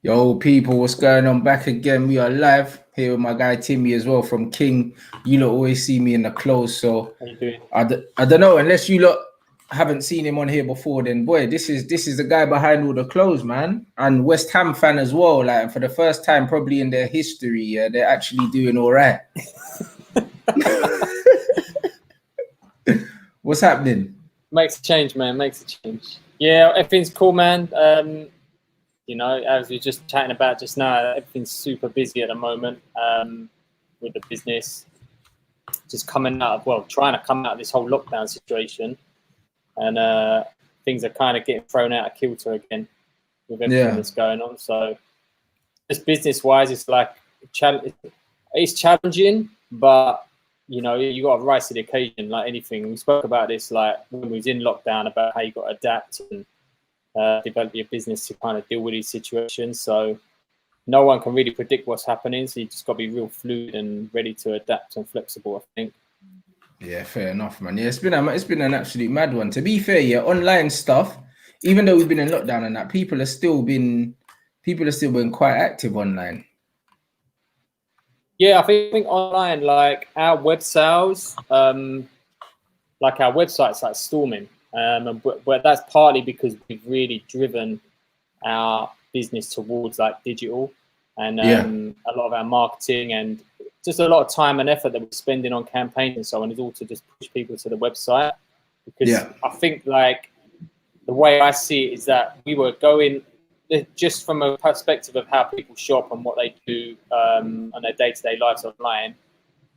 Yo, people, what's going on? Back again. We are live here with my guy Timmy as well from King. You lot always see me in the clothes, so How you doing? I don't know. Unless you lot haven't seen him on here before, then boy, this is the guy behind all the clothes, man. And West Ham fan as well. Like for the first time, probably in their history, they're actually doing all right. What's happening? Makes a change, man. Makes a change. Yeah, everything's cool, man. You know, as we were just chatting about just now, everything's super busy at the moment with the business. Just coming out of, well, trying to come out of this whole lockdown situation. And things are kind of getting thrown out of kilter again with everything that's going on. So just business-wise, it's like, it's challenging, but you know, you got to rise to the occasion like anything. We spoke about this like when we was in lockdown about how you got to adapt and develop your business to kind of deal with these situations. So no one can really predict what's happening. So you just got to be real fluid and ready to adapt and flexible, I think. Yeah, fair enough, man. Yeah, it's been an absolute mad one. To be fair, yeah, online stuff, even though we've been in lockdown and that, people have still been quite active online. Yeah, I think online, like our web sales, like our website's like storming. But that's partly because we've really driven our business towards like digital and a lot of our marketing and just a lot of time and effort that we're spending on campaigns and so on is all to just push people to the website. Because I think like the way I see it is that we were going just from a perspective of how people shop and what they do on their day-to-day lives online,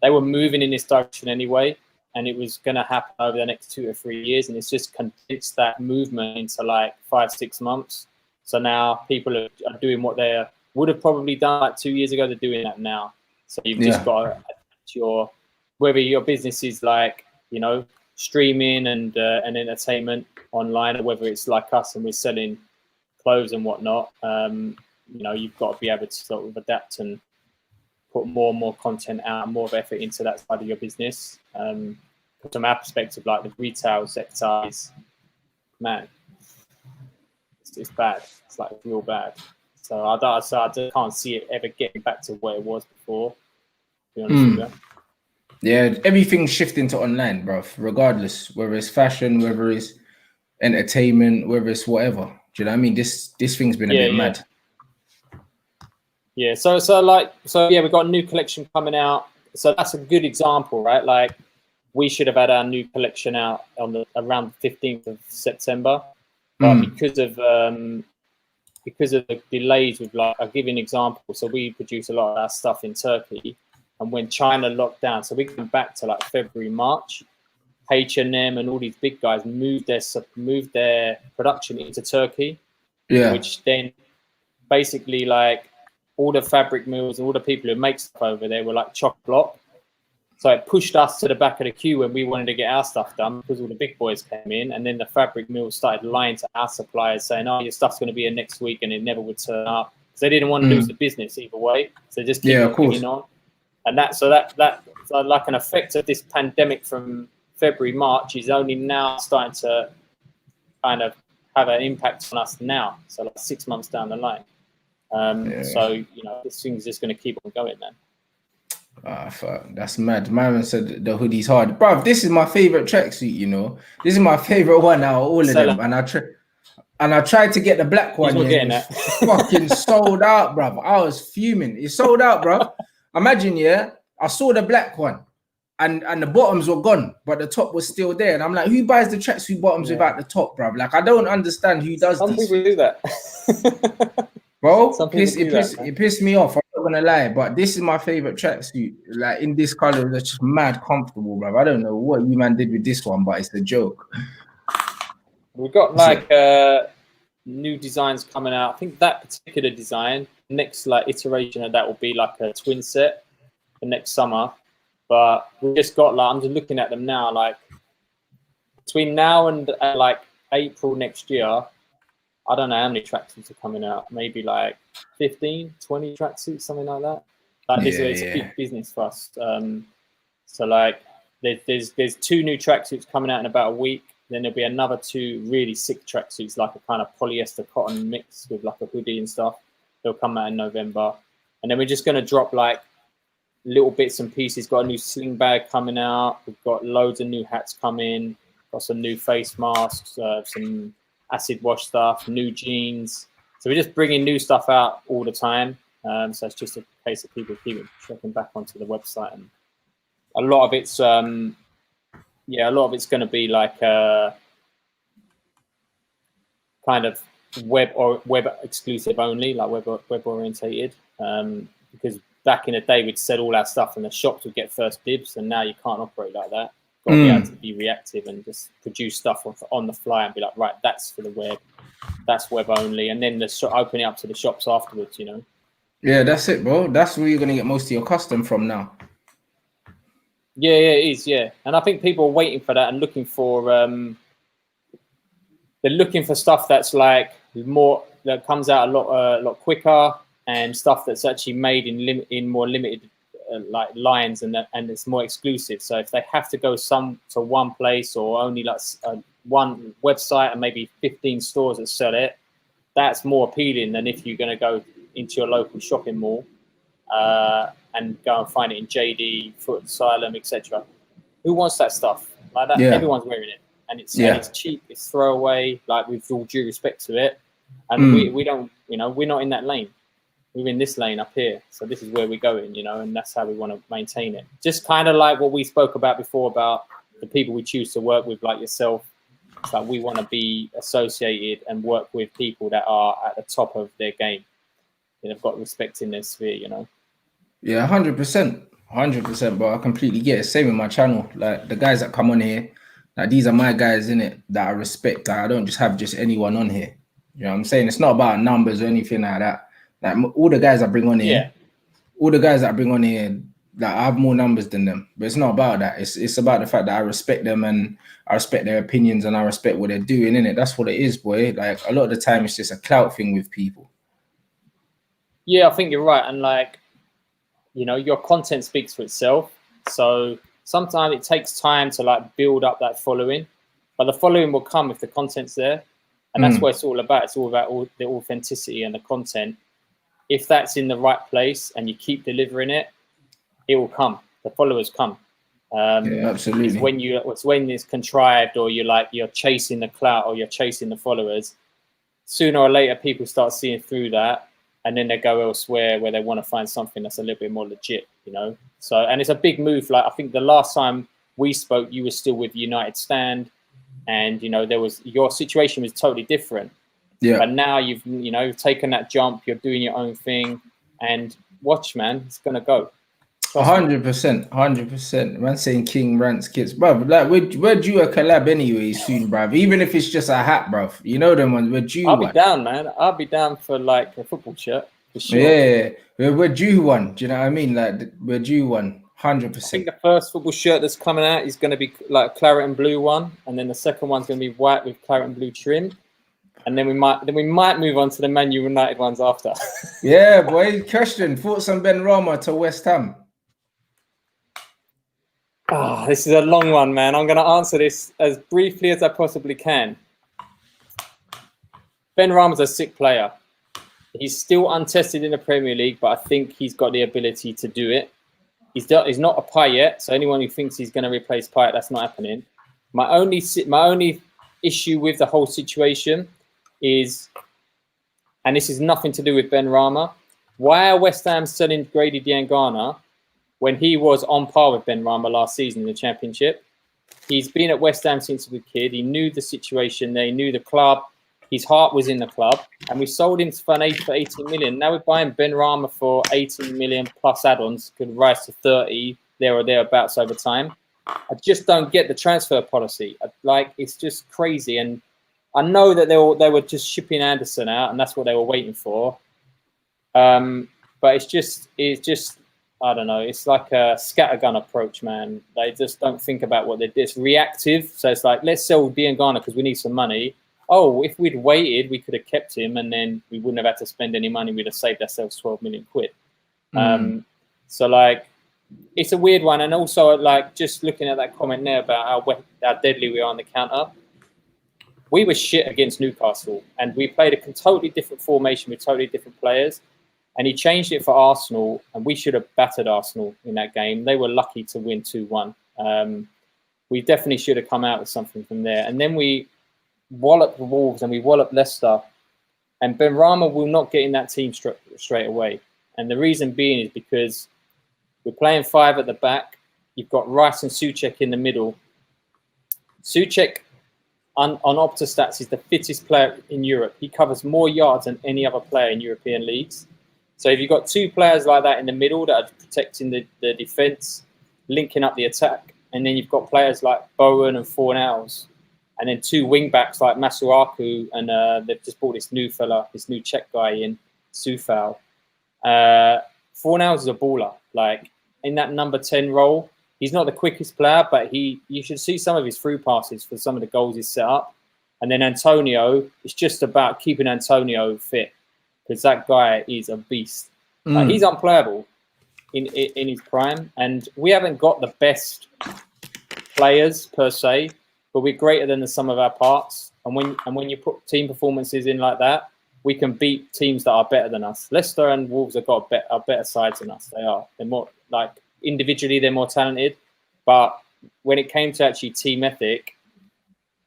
they were moving in this direction anyway, and it was going to happen over the next 2 or 3 years, and it's just condensed that movement into like 5-6 months. So now people are doing what they would have probably done like 2 years ago. They're doing that now. So you've just got to adapt whether your business is like, you know, streaming and entertainment online, or whether it's like us and we're selling clothes and whatnot. You know, you've got to be able to sort of adapt and put more and more content out and more of effort into that side of your business. From our perspective, like the retail sector is, man, it's bad. It's like real bad. So I just can't see it ever getting back to where it was before, to be honest with you. Yeah, everything's shifting to online, bro. Regardless, whether it's fashion, whether it's entertainment, whether it's whatever. Do you know what I mean? This thing's been a bit mad. Yeah. So yeah, we've got a new collection coming out. So that's a good example, right? Like we should have had our new collection out on around the 15th of September, but because of the delays with, like, I'll give you an example. So we produce a lot of our stuff in Turkey, and when China locked down, so we went back to like February, March, H&M and all these big guys moved their production into Turkey, which then basically like all the fabric mills and all the people who make stuff over there were like chock-block. So it pushed us to the back of the queue when we wanted to get our stuff done, because all the big boys came in, and then the fabric mills started lying to our suppliers saying, "Oh, your stuff's going to be here next week," and it never would turn up because they didn't want to lose the business either way. So just keep moving on, and so like an effect of this pandemic from February, March is only now starting to kind of have an impact on us now. So like 6 months down the line. So, you know, this thing's just going to keep on going, man. Ah, fuck, that's mad. Myron said the hoodie's hard. Bruv, this is my favorite tracksuit, you know. This is my favorite one out of all of them. And I tried to get the black one. Getting that. Fucking sold out, bruv. I was fuming. It's sold out, bruv. Imagine, I saw the black one and the bottoms were gone, but the top was still there. And I'm like, who buys the tracksuit bottoms without the top, bruv? Like, I don't understand who does Some people do that. Bro, it pissed me off. I'm not gonna lie, but this is my favorite tracksuit. Like in this color, it's just mad comfortable, bro. I don't know what you man did with this one, but it's a joke. We've got like new designs coming out. I think that particular design, next like iteration of that will be like a twin set for next summer. But we just got like, I'm just looking at them now, like between now and like April next year, I don't know how many tracksuits are coming out. Maybe like 15, 20 tracksuits, something like that. Like this is a big business for us. So like there's 2 new tracksuits coming out in about a week. Then there'll be another 2 really sick tracksuits, like a kind of polyester cotton mix with like a hoodie and stuff. They'll come out in November. And then we're just going to drop like little bits and pieces. Got a new sling bag coming out. We've got loads of new hats coming. Got some new face masks, some acid wash stuff, new jeans. So we're just bringing new stuff out all the time. So it's just a case of people keeping checking back onto the website, and a lot of it's a lot of it's going to be like kind of web exclusive only, like web orientated. Because back in the day, we'd sell all our stuff and the shops would get first dibs, and now you can't operate like that. Got to be able to be reactive and just produce stuff on the fly and be like, right, that's for the web, that's web only, and then opening up to the shops afterwards, you know. Yeah, that's it, bro. That's where you're gonna get most of your custom from now. Yeah, it is. Yeah, and I think people are waiting for that and looking for they're looking for stuff that's like more, that comes out a lot quicker, and stuff that's actually made in more limited like lines, and it's more exclusive. So if they have to go to one place, or only like one website and maybe 15 stores that sell it, that's more appealing than if you're going to go into your local shopping mall and go and find it in JD, Foot Asylum, etc. Who wants that stuff like that? Yeah. Everyone's wearing it, and it's cheap, it's throwaway. Like, with all due respect to it, and we don't, you know, we're not in that lane. We're in this lane up here, so this is where we're going, you know, and that's how we want to maintain it. Just kind of like what we spoke about before about the people we choose to work with, like yourself. It's like we want to be associated and work with people that are at the top of their game. They've got respect in their sphere, you know. Yeah, 100%, bro. I completely get it. Same with my channel. Like, the guys that come on here, like, these are my guys, in it, that I respect. That I don't just have anyone on here. You know what I'm saying? It's not about numbers or anything like that. Like, all the guys I bring on here, like, I have more numbers than them. But it's not about that. It's about the fact that I respect them, and I respect their opinions, and I respect what they're doing, innit? That's what it is, boy. Like, a lot of the time, it's just a clout thing with people. Yeah, I think you're right. And, like, you know, your content speaks for itself. So sometimes it takes time to, like, build up that following. But the following will come if the content's there. And that's what it's all about. It's all about the authenticity and the content. If that's in the right place and you keep delivering it, it will come. The followers come. Yeah, absolutely. It's when it's contrived, or you're chasing the clout, or you're chasing the followers. Sooner or later, people start seeing through that, and then they go elsewhere where they want to find something that's a little bit more legit, you know. So, and it's a big move. Like, I think the last time we spoke, you were still with United Stand, and, you know, your situation was totally different. Yeah. But now you've taken that jump. You're doing your own thing, and watch, man, it's gonna go. 100%. Man saying King Rants Kids, bruv. Like, we're due a collab anyway soon, bruv. Even if it's just a hat, bruv. You know them ones. We're due. I'll be down, man. I'll be down for, like, a football shirt for sure. Yeah, we're due one. Do you know what I mean? Like, we're due one. 100%. I think the first football shirt that's coming out is going to be like a claret and blue one, and then the second one's going to be white with claret and blue trim. And then we might move on to the Man United ones after. Yeah, boy. Question: thoughts on Ben Rama to West Ham? This is a long one, man. I'm going to answer this as briefly as I possibly can. Ben Rama's a sick player. He's still untested in the Premier League, but I think he's got the ability to do it. He's not a Payet, so anyone who thinks he's going to replace Payet, that's not happening. My only issue with the whole situation is, and this is nothing to do with Ben Rama, why are West Ham selling Grady Diangana when he was on par with Ben Rama last season in the Championship? He's been at West Ham since he was a kid. He knew the situation there. He knew the club. His heart was in the club. And we sold him for 18 million. Now we're buying Ben Rama for 18 million plus add-ons. Could rise to 30 there or thereabouts over time. I just don't get the transfer policy. It's just crazy. And I know that they were just shipping Anderson out, and that's what they were waiting for. But it's just I don't know. It's like a scattergun approach, man. They just don't think about what they're doing. It's reactive. So it's like, let's sell Diangana because we need some money. Oh, if we'd waited, we could have kept him, and then we wouldn't have had to spend any money. We'd have saved ourselves 12 million quid. So, like, it's a weird one. And also, like, just looking at that comment there about how deadly we are on the counter. We were shit against Newcastle, and we played a totally different formation with totally different players. And he changed it for Arsenal, and we should have battered Arsenal in that game. They were lucky to win 2-1. We definitely should have come out with something from there. And then we walloped the Wolves and we walloped Leicester. And Benrahma will not get in that team straight away. And the reason being is because we're playing 5 at the back. You've got Rice and Souček in the middle. Souček on Opta stats is the fittest player in Europe. He covers more yards than any other player in European leagues. So if you've got 2 players like that in the middle that are protecting the defence, linking up the attack, and then you've got players like Bowen and Fornals, and then 2 wing-backs like Masuaku, and they've just brought this new fella, this new Czech guy in, Sufal. Fornals is a baller. Like, in that number 10 role, he's not the quickest player, but you should see some of his through passes for some of the goals he's set up. And then Antonio, it's just about keeping Antonio fit, because that guy is a beast. He's unplayable in his prime, and we haven't got the best players per se, but we're greater than the sum of our parts. And when you put team performances in like that, we can beat teams that are better than us. Leicester and Wolves have got better sides than us. They're more, like, individually they're more talented, but when it came to actually team ethic,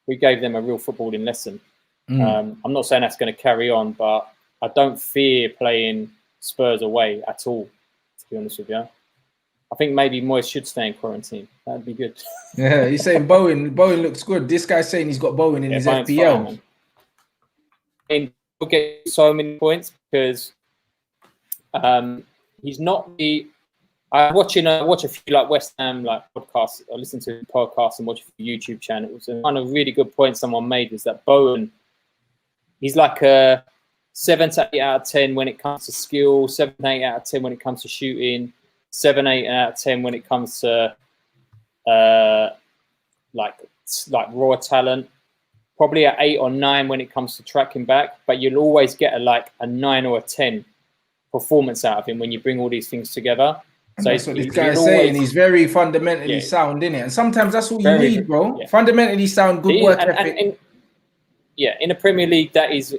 we gave them a real footballing lesson. I'm not saying that's going to carry on, but I don't fear playing Spurs away at all, to be honest with you. I think maybe Moyes should stay in quarantine. That'd be good. Yeah, he's saying Bowen looks good. This guy's saying he's got Bowen in his FPL. Fine, and he'll get so many points because he's not the. I watch a few like West Ham like podcasts. I listen to podcasts and watch a few YouTube channels. And one of the really good points someone made was that Bowen, he's like a 7 to 8 out of 10 when it comes to skill, 7 to 8 out of 10 when it comes to shooting, 7, 8 out of 10 when it comes to like raw talent. Probably an 8 or 9 when it comes to tracking back, but you'll always get a 9 or a 10 performance out of him when you bring all these things together. So that's what this guy's saying. He's very fundamentally sound, innit? And sometimes that's all you need, bro. Yeah. Fundamentally sound, good work ethic. In the Premier League, that is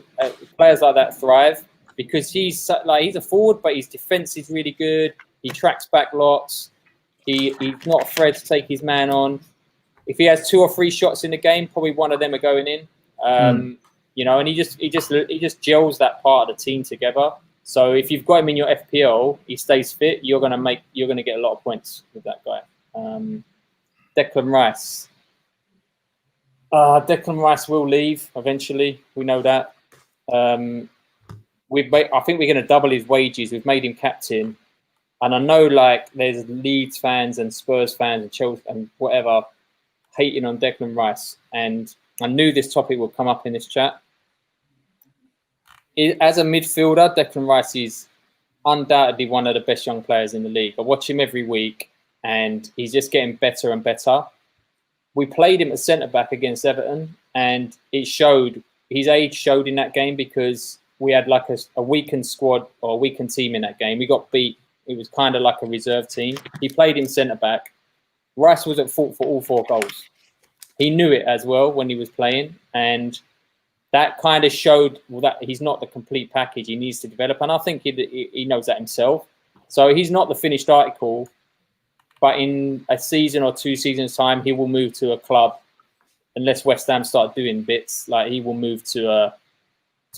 players like that thrive because he's a forward, but his defense is really good. He tracks back lots. He's not afraid to take his man on. If he has 2 or 3 shots in the game, probably one of them are going in. You know, and he just gels that part of the team together. So if you've got him in your FPL, he stays fit. You're gonna get a lot of points with that guy. Declan Rice. Declan Rice will leave eventually. We know that. I think we're going to double his wages. We've made him captain, and I know like there's Leeds fans and Spurs fans and Chelsea and whatever hating on Declan Rice, and I knew this topic would come up in this chat. As a midfielder, Declan Rice is undoubtedly one of the best young players in the league. I watch him every week, and he's just getting better and better. We played him at centre-back against Everton, and it showed. His age showed in that game because we had like a weakened squad or a weakened team in that game. We got beat. It was kind of like a reserve team. He played him centre-back. Rice was at fault for all 4 goals. He knew it as well when he was playing, and that kind of showed that he's not the complete package. He needs to develop, and I think he knows that himself. So he's not the finished article, but in a season or 2 seasons' time, he will move to a club, unless West Ham start doing bits. Like he will move to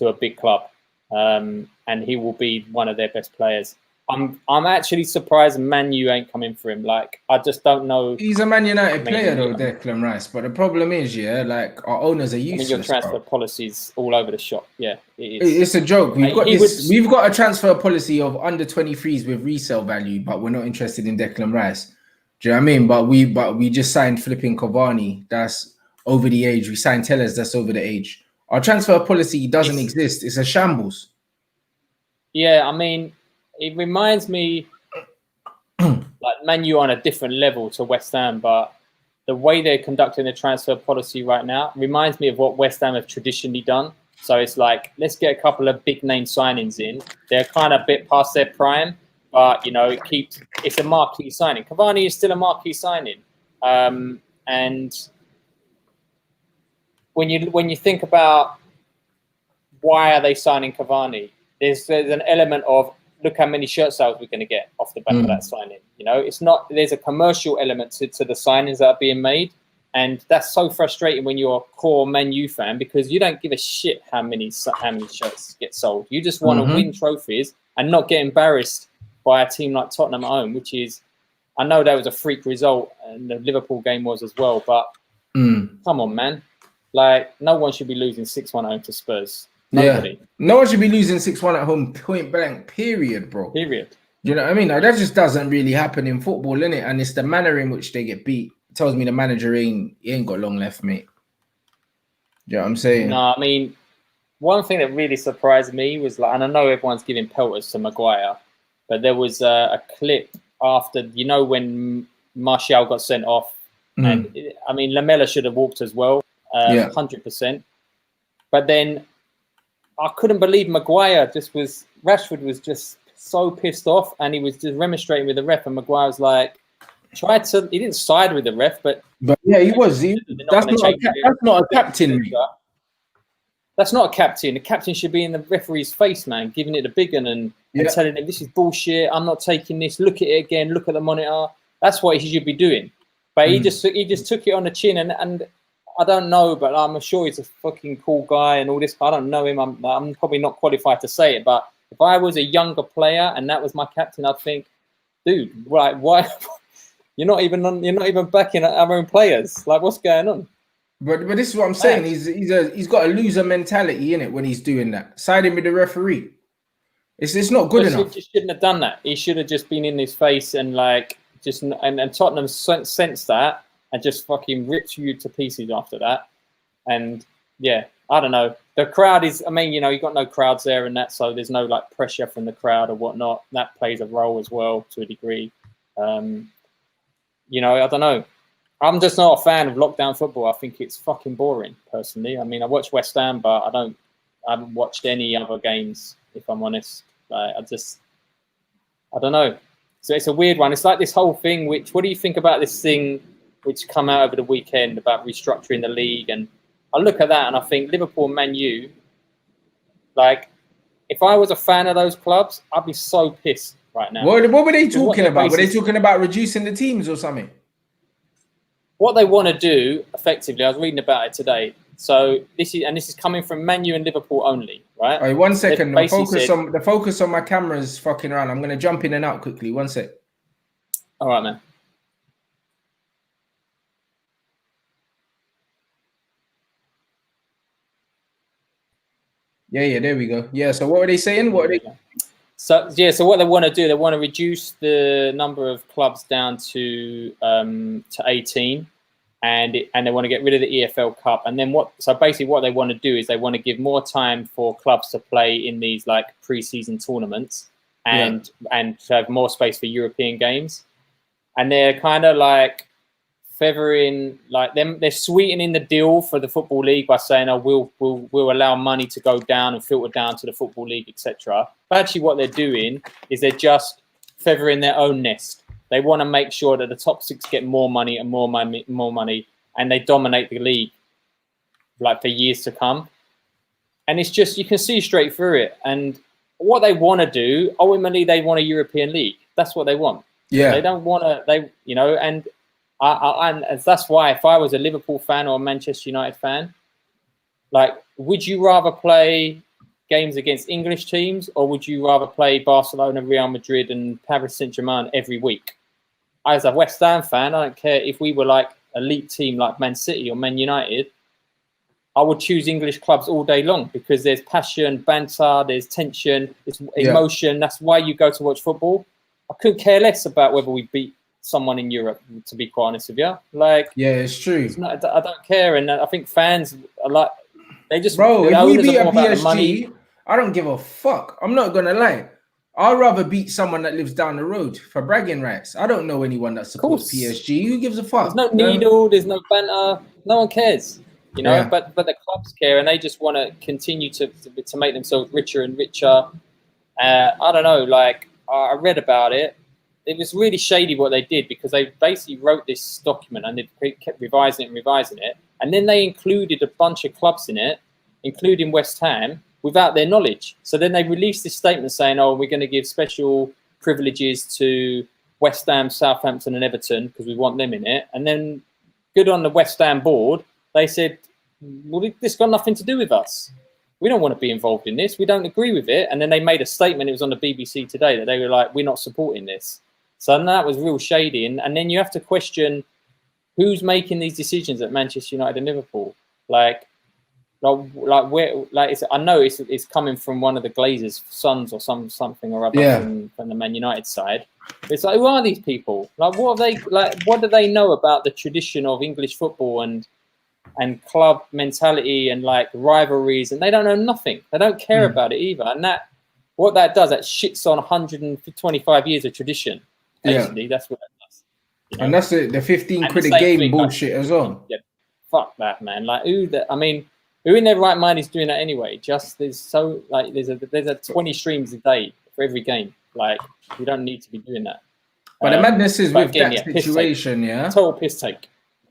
a big club, and he will be one of their best players. I'm actually surprised Man U ain't coming for him. Like, I just don't know. He's a Man United player though, Declan Rice. But the problem is, like our owners are useless. Your transfer policy's all over the shop. Yeah, it is. It's a joke. We've got a transfer policy of under 23s with resale value, but we're not interested in Declan Rice. Do you know what I mean? But we just signed flipping Cavani. That's over the age. We signed Tellers. That's over the age. Our transfer policy doesn't exist. It's a shambles. Yeah, I mean, it reminds me like Man U on a different level to West Ham, but the way they're conducting the transfer policy right now reminds me of what West Ham have traditionally done. So it's like, let's get a couple of big name signings in. They're kind of a bit past their prime, but you know, it's a marquee signing. Cavani is still a marquee signing, and when you think about why are they signing Cavani, there's an element of look how many shirt sales we're going to get off the back of that signing. You know, it's not. There's a commercial element to the signings that are being made, and that's so frustrating when you're a core Man U fan, because you don't give a shit how many shirts get sold. You just want to win trophies and not get embarrassed by a team like Tottenham at home, which is, I know that was a freak result, and the Liverpool game was as well. But come on, man, like no one should be losing 6-1 at home to Spurs. Nobody. Yeah, no one should be losing 6-1 at home, point blank, period, bro. Period. You know what I mean? Like, that just doesn't really happen in football, innit? And it's the manner in which they get beat. It tells me the manager ain't got long left, mate. You know what I'm saying? No, I mean, one thing that really surprised me was, like, and I know everyone's giving pelters to Maguire, but there was a clip after, you know, when Martial got sent off, and I mean, Lamela should have walked as well, 100%. But then I couldn't believe Maguire Rashford was just so pissed off, and he was just remonstrating with the ref, and Maguire was like, he didn't side with the ref, but yeah, he was. That's not a captain. That's not a captain. The captain should be in the referee's face, man, giving it a big one and telling him, this is bullshit. I'm not taking this. Look at it again. Look at the monitor. That's what he should be doing. But he just took it on the chin, and I don't know, but I'm sure he's a fucking cool guy and all this. I don't know him. I'm probably not qualified to say it, but if I was a younger player and that was my captain, I'd think, dude, like, why? You're not even backing our own players. Like, what's going on? But this is what I'm saying. He's got a loser mentality in it when he's doing that, siding with the referee. It's not good enough. He shouldn't have done that. He should have just been in his face and like and Tottenham sensed that and just fucking ripped you to pieces after that. And yeah, I don't know. The crowd is, I mean, you know, you got no crowds there and that, so there's no like pressure from the crowd or whatnot. That plays a role as well to a degree. You know, I don't know. I'm just not a fan of lockdown football. I think it's fucking boring, personally. I mean, I watch West Ham, but I haven't watched any other games, if I'm honest. Like, I don't know. So it's a weird one. It's like this whole thing, what do you think about this thing which come out over the weekend about restructuring the league? And I look at that and I think Liverpool and Man U, like, if I was a fan of those clubs, I'd be so pissed right now. What were they talking about? Were they talking about reducing the teams or something? What they want to do, effectively, I was reading about it today. So this is coming from Man U and Liverpool only, right? All right, 1 second. The focus on my camera is fucking around. I'm gonna jump in and out quickly. 1 sec. All right, man. Yeah, there we go. Yeah. So what were they saying? So what they want to do, they want to reduce the number of clubs down to 18, and they want to get rid of the EFL Cup. And then basically what they want to do is they want to give more time for clubs to play in these like pre-season tournaments and to have more space for European games. And they're kind of like feathering, like they're sweetening the deal for the Football League by saying, oh, we'll allow money to go down and filter down to the Football League, etc. But actually what they're doing is they're just feathering their own nest. They want to make sure that the top 6 get more money and more money, and they dominate the league like for years to come. And it's just, you can see straight through it. And what they want to do, ultimately, they want a European league. That's what they want. Yeah. They don't want to, and that's why if I was a Liverpool fan or a Manchester United fan, like, would you rather play games against English teams, or would you rather play Barcelona, Real Madrid and Paris Saint-Germain every week? As a West Ham fan, I don't care if we were like elite team like Man City or Man United, I would choose English clubs all day long because there's passion, banter, there's tension, there's emotion. That's why you go to watch football. I couldn't care less about whether we beat someone in Europe, to be quite honest with you. Like, yeah, it's true. I don't care. And I think fans are like, they just, bro, if we beat a PSG, I don't give a fuck. I'm not gonna lie. I'd rather beat someone that lives down the road for bragging rights. I don't know anyone that supports PSG. Who gives a fuck? There's no needle, there's no banter, no one cares. You know, but the clubs care, and they just want to continue to make themselves richer and richer. I don't know, like, I read about it. It was really shady what they did, because they basically wrote this document and they kept revising it. And then they included a bunch of clubs in it, including West Ham, without their knowledge. So then they released this statement saying, oh, we're going to give special privileges to West Ham, Southampton and Everton because we want them in it. And then good on the West Ham board, they said, well, this got nothing to do with us. We don't want to be involved in this. We don't agree with it. And then they made a statement, it was on the BBC today, that they were like, we're not supporting this. So that was real shady. And then you have to question who's making these decisions at Manchester United and Liverpool. Like where, like I know it's coming from one of the Glazers' sons or something or other from the Man United side. It's like, who are these people? Like, what are they like? What do they know about the tradition of English football and club mentality and like rivalries? And they don't know nothing. They don't care about it either. And that shits on 125 years of tradition. Basically, that's what that does. You know? And that's the 15 quid a game bullshit as well. Yeah, fuck that, man. Like, who in their right mind is doing that anyway? Just there's 20 streams a day for every game. Like, you don't need to be doing that. But the madness is with that situation, total piss take.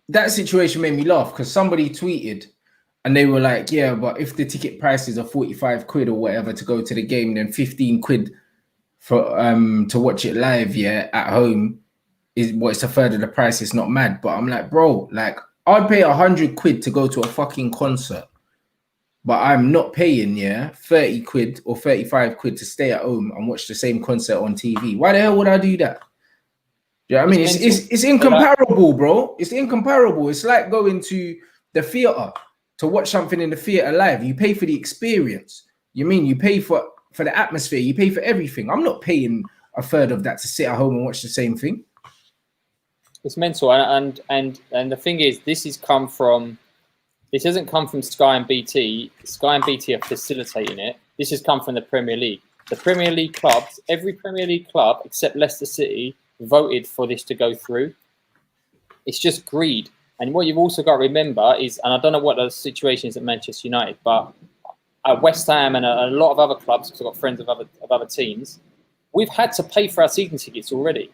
That situation made me laugh because somebody tweeted and they were like, yeah, but if the ticket prices are 45 quid or whatever to go to the game, then 15 quid for to watch it live, at home it's a third of the price. It's not mad. But I'm like, bro, like I'd pay 100 quid to go to a fucking concert. But I'm not paying 30 quid or 35 quid to stay at home and watch the same concert on TV. Why the hell would I do that? Yeah, I mean, it's incomparable, bro. It's incomparable. It's like going to the theater to watch something in the theater live. You pay for the experience. You pay for the atmosphere. You pay for everything. I'm not paying a third of that to sit at home and watch the same thing. It's mental, and the thing is, this hasn't come from Sky and BT. Sky and BT are facilitating it. This has come from the Premier League. The Premier League clubs, every Premier League club except Leicester City, voted for this to go through. It's just greed. And what you've also got to remember is, and I don't know what the situation is at Manchester United, but at West Ham and a lot of other clubs, because I've got friends of other teams, we've had to pay for our season tickets already.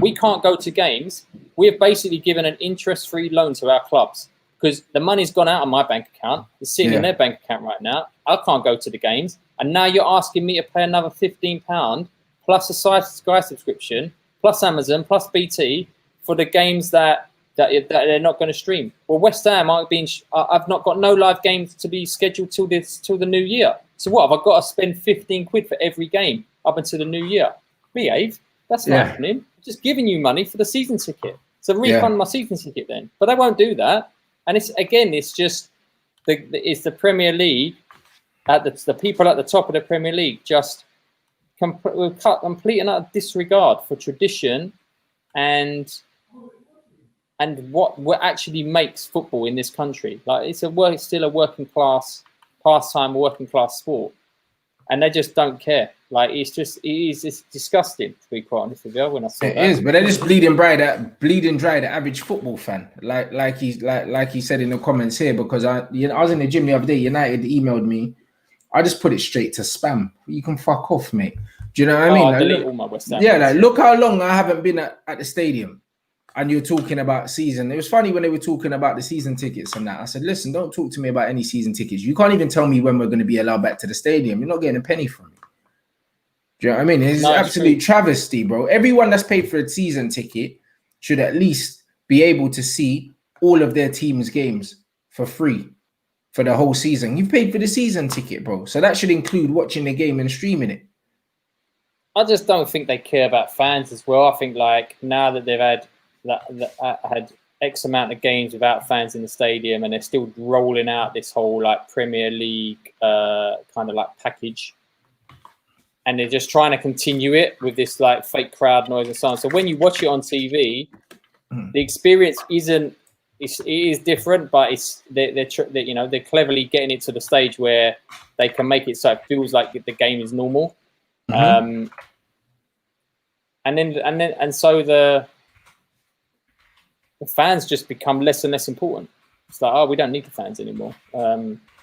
We can't go to games. We have basically given an interest-free loan to our clubs because the money's gone out of my bank account. It's sitting in their bank account right now. I can't go to the games. And now you're asking me to pay another £15 plus a Sky subscription, plus Amazon, plus BT for the games that they're not going to stream. Well, West Ham I've not got no live games to be scheduled till the new year. So what, have I got to spend 15 quid for every game up until the new year? Behave. That's not happening. I'm just giving you money for the season ticket. So refund my season ticket then. But they won't do that. And it's just the Premier League, the people at the top of the Premier League just complete and utter disregard for tradition and what actually makes football in this country. Like it's still a working class pastime, working class sport, and they just don't care. Like it's disgusting, to be quite honest with you. When I saw that, it is, but they're just bleeding dry the average football fan, like he said in the comments here. Because I was in the gym the other day. United emailed me. I just put it straight to spam. You can fuck off, mate. Do you know what I mean? I delete all my West Ham. Yeah, like look how long I haven't been at the stadium, and you're talking about season. It was funny when they were talking about the season tickets and that. I said, listen, don't talk to me about any season tickets. You can't even tell me when we're going to be allowed back to the stadium. You're not getting a penny from me. Do you know what I mean? It's absolute travesty, bro. Everyone that's paid for a season ticket should at least be able to see all of their team's games for free for the whole season. You've paid for the season ticket, bro. So that should include watching the game and streaming it. I just don't think they care about fans as well. I think like now that they've had X amount of games without fans in the stadium, and they're still rolling out this whole like Premier League kind of like package. And they're just trying to continue it with this like fake crowd noise and so on. So when you watch it on TV, the experience it is different, but they're cleverly getting it to the stage where they can make it so it feels like the game is normal. And so the fans just become less and less important. It's like, oh, we don't need the fans anymore.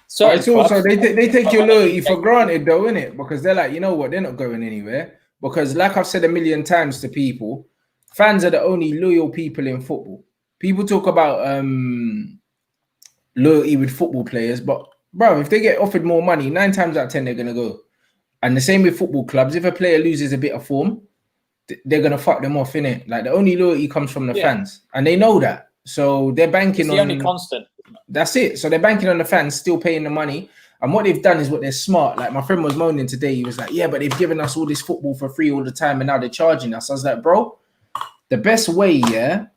So it's also they take your loyalty for granted, though, innit? Because they're like, you know what, they're not going anywhere. Because, like I've said a million times to people, fans are the only loyal people in football. People talk about loyalty with football players, but bro, if they get offered more money, 9 times out of 10 they're gonna go. And the same with football clubs. If a player loses a bit of form, they're gonna fuck them off, innit? Like the only loyalty comes from the fans, and they know that. So they're banking it's the only constant. That's it. So they're banking on the fans still paying the money. And what they've done is what they're smart. Like my friend was moaning today. He was like, yeah, but they've given us all this football for free all the time, and now they're charging us. I was like, bro, the best way, to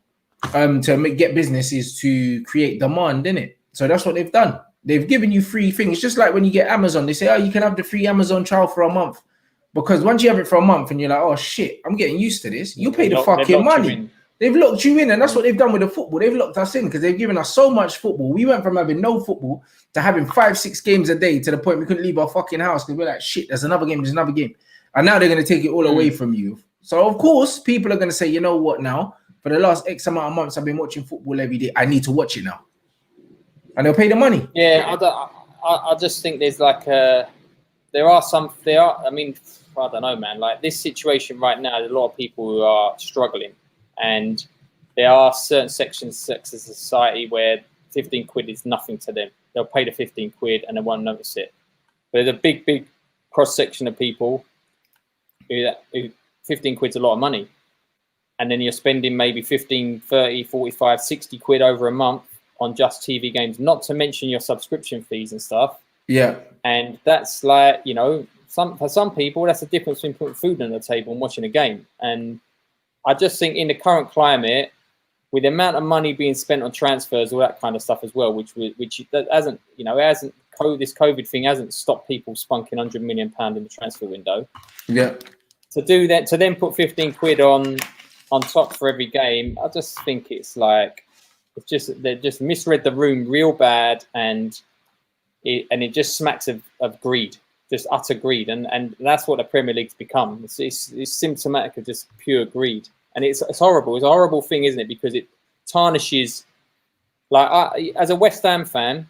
get business is to create demand, innit? So that's what they've done. They've given you free things. Just like when you get Amazon, they say, oh, you can have the free Amazon trial for a month. Because once you have it for a month and you're like, oh shit, I'm getting used to this, you pay the fucking money. They've locked you in, and that's what they've done with the football. They've locked us in because they've given us so much football. We went from having no football to having 5-6 games a day to the point we couldn't leave our fucking house because we're like, shit, there's another game, And now they're going to take it all away from you. So, of course, people are going to say, you know what now? For the last X amount of months, I've been watching football every day. I need to watch it now. And they'll pay the money. Yeah, I just think there's like I mean, I don't know, man. Like this situation right now, there's a lot of people who are struggling. And there are certain sections of society where 15 quid is nothing to them. They'll pay the 15 quid and they won't notice it. But there's a big cross section of people who 15 quid's a lot of money. And then you're spending maybe 15, 30, 45, 60 quid over a month on just TV games, not to mention your subscription fees and stuff. Yeah. And that's like, you know, for some people, that's the difference between putting food on the table and watching a game. And I just think in the current climate, with the amount of money being spent on transfers, all that kind of stuff as well, which hasn't, you know, this COVID thing hasn't stopped people spunking £100 million in the transfer window. Yeah. To do that, to then put 15 quid on top for every game, I just think it's like they just misread the room real bad, and it just smacks of greed, just utter greed, and that's what the Premier League's become. It's symptomatic of just pure greed. And it's horrible. It's a horrible thing, isn't it? Because it tarnishes. Like as a West Ham fan,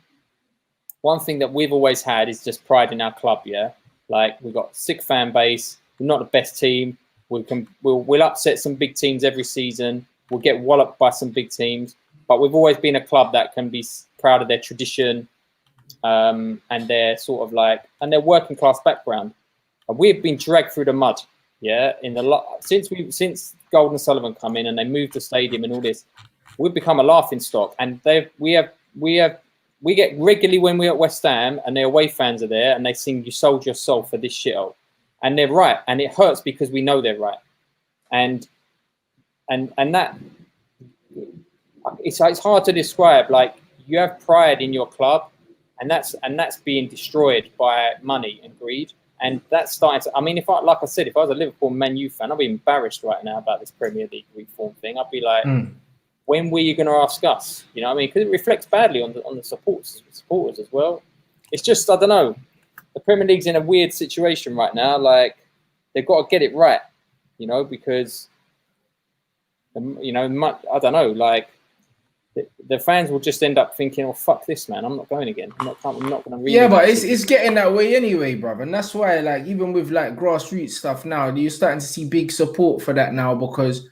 one thing that we've always had is just pride in our club. Yeah, like we've got a sick fan base. We're not the best team. We'll upset some big teams every season. We'll get walloped by some big teams. But we've always been a club that can be proud of their tradition, and their sort of and their working class background. And we've been dragged through the mud. Yeah, since Golden Sullivan come in and they moved the stadium and all this, we've become a laughing stock. And we get regularly when we're at West Ham and their away fans are there and they sing "You sold your soul for this shithole," and they're right, and it hurts because we know they're right, and that it's hard to describe. Like you have pride in your club, and that's being destroyed by money and greed. And that's starting to, I mean, if I was a Liverpool Man U fan, I'd be embarrassed right now about this Premier League reform thing. I'd be like, when were you going to ask us? You know what I mean? Because it reflects badly on the supporters as well. It's just, I don't know. The Premier League's in a weird situation right now. Like, they've got to get it right, you know, because, you know, I don't know, like, the fans will just end up thinking, "Oh fuck this, man! I'm not going again. I'm not going to read." Yeah, but it's getting that way anyway, brother. And that's why, like, even with like grassroots stuff now, you're starting to see big support for that now because